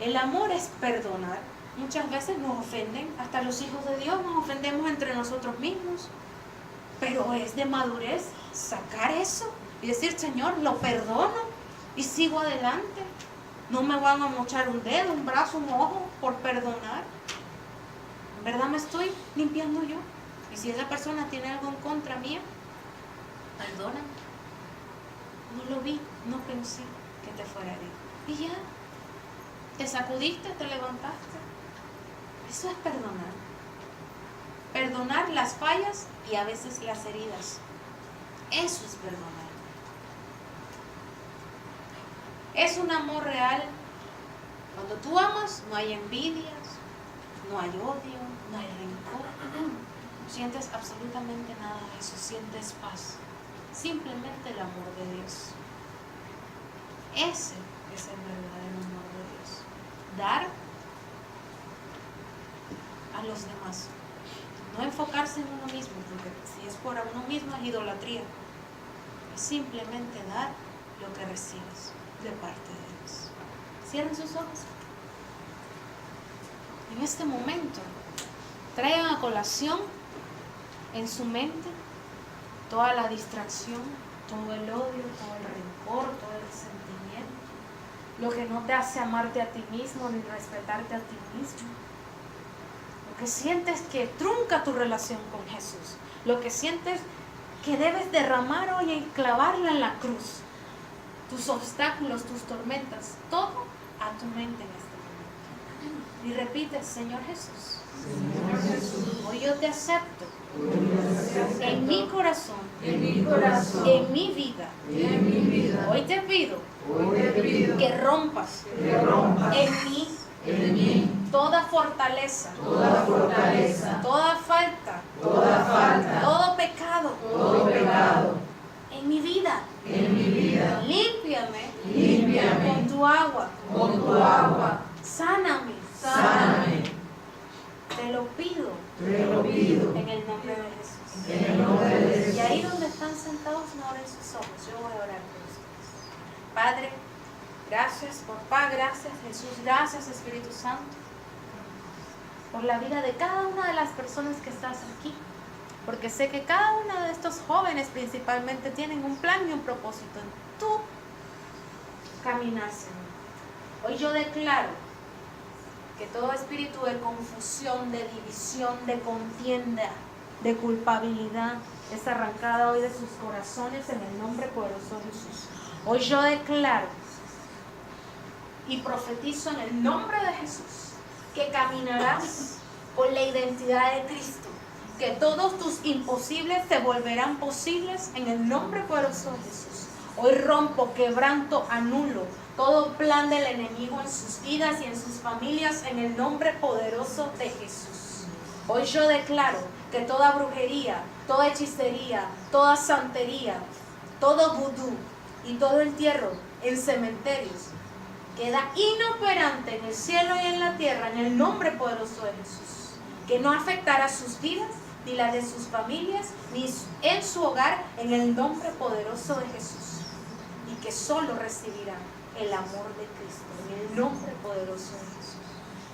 El amor es perdonar. Muchas veces nos ofenden, hasta los hijos de Dios nos ofendemos entre nosotros mismos. Pero es de madurez sacar eso y decir, Señor, lo perdono y sigo adelante. No me van a mochar un dedo, un brazo, un ojo por perdonar. En verdad me estoy limpiando yo. Y si esa persona tiene algo en contra mía, perdona. No lo vi, no pensé que te fuera a herir. Y ya, te sacudiste, te levantaste. Eso es perdonar. Perdonar las fallas y a veces las heridas. Eso es perdonar. Es un amor real. Cuando tú amas, no hay envidias, no hay odio, no hay rencor. No sientes absolutamente nada de eso, sientes paz. Simplemente el amor de Dios. Ese es el verdadero amor de Dios. Dar a los demás. No enfocarse en uno mismo, porque si es por uno mismo es idolatría. Es simplemente dar lo que recibes de parte de Dios. Cierren sus ojos. En este momento, traigan a colación en su mente toda la distracción, todo el odio, todo el rencor, todo el resentimiento, lo que no te hace amarte a ti mismo ni respetarte a ti mismo, lo que sientes que trunca tu relación con Jesús, lo que sientes que debes derramar hoy y clavarla en la cruz, tus obstáculos, tus tormentas, todo a tu mente en este momento. Y repite, Señor Jesús, Señor Jesús, hoy yo te acepto en mi corazón, en mi corazón, en mi vida. en mi vida. Hoy te pido Que rompas rompas en mí toda fortaleza, toda fortaleza, toda falta, todo pecado en mi vida. Límpiame con tu agua. Sáname. Te lo pido en el nombre de Jesús. Y ahí donde están sentados, no abren sus ojos. Yo voy a orar por ustedes. Padre, gracias, papá, gracias, Jesús, gracias, Espíritu Santo, por la vida de cada una de las personas que estás aquí. Porque sé que cada uno de estos jóvenes principalmente tienen un plan y un propósito en tu caminar, Señor. Hoy yo declaro que todo espíritu de confusión, de división, de contienda, de culpabilidad es arrancada hoy de sus corazones en el nombre poderoso de Jesús. Hoy yo declaro y profetizo en el nombre de Jesús que caminarás con la identidad de Cristo, que todos tus imposibles se volverán posibles en el nombre poderoso de Jesús. Hoy rompo, quebranto, anulo todo plan del enemigo en sus vidas y en sus familias en el nombre poderoso de Jesús. Hoy yo declaro que toda brujería, toda hechicería, toda santería, todo vudú y todo entierro en cementerios queda inoperante en el cielo y en la tierra en el nombre poderoso de Jesús. Que no afectará sus vidas, ni las de sus familias, ni en su hogar en el nombre poderoso de Jesús. Y que solo recibirán el amor de Cristo en el nombre poderoso de Jesús.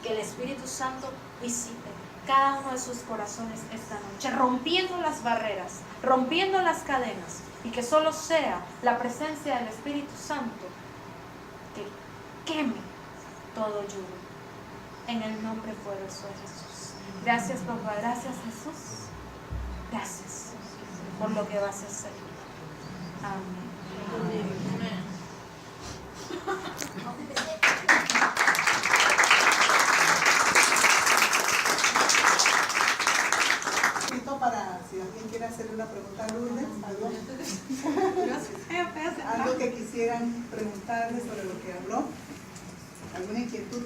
Que el Espíritu Santo visite cada uno de sus corazones esta noche, rompiendo las barreras, rompiendo las cadenas, y que solo sea la presencia del Espíritu Santo que queme todo yugo en el nombre poderoso de Jesús. Gracias, papá, gracias, Jesús, gracias por lo que vas a hacer. Amén. Para si alguien quiere hacerle una pregunta a Lourdes, algo que quisieran preguntarle sobre lo que habló, alguna inquietud.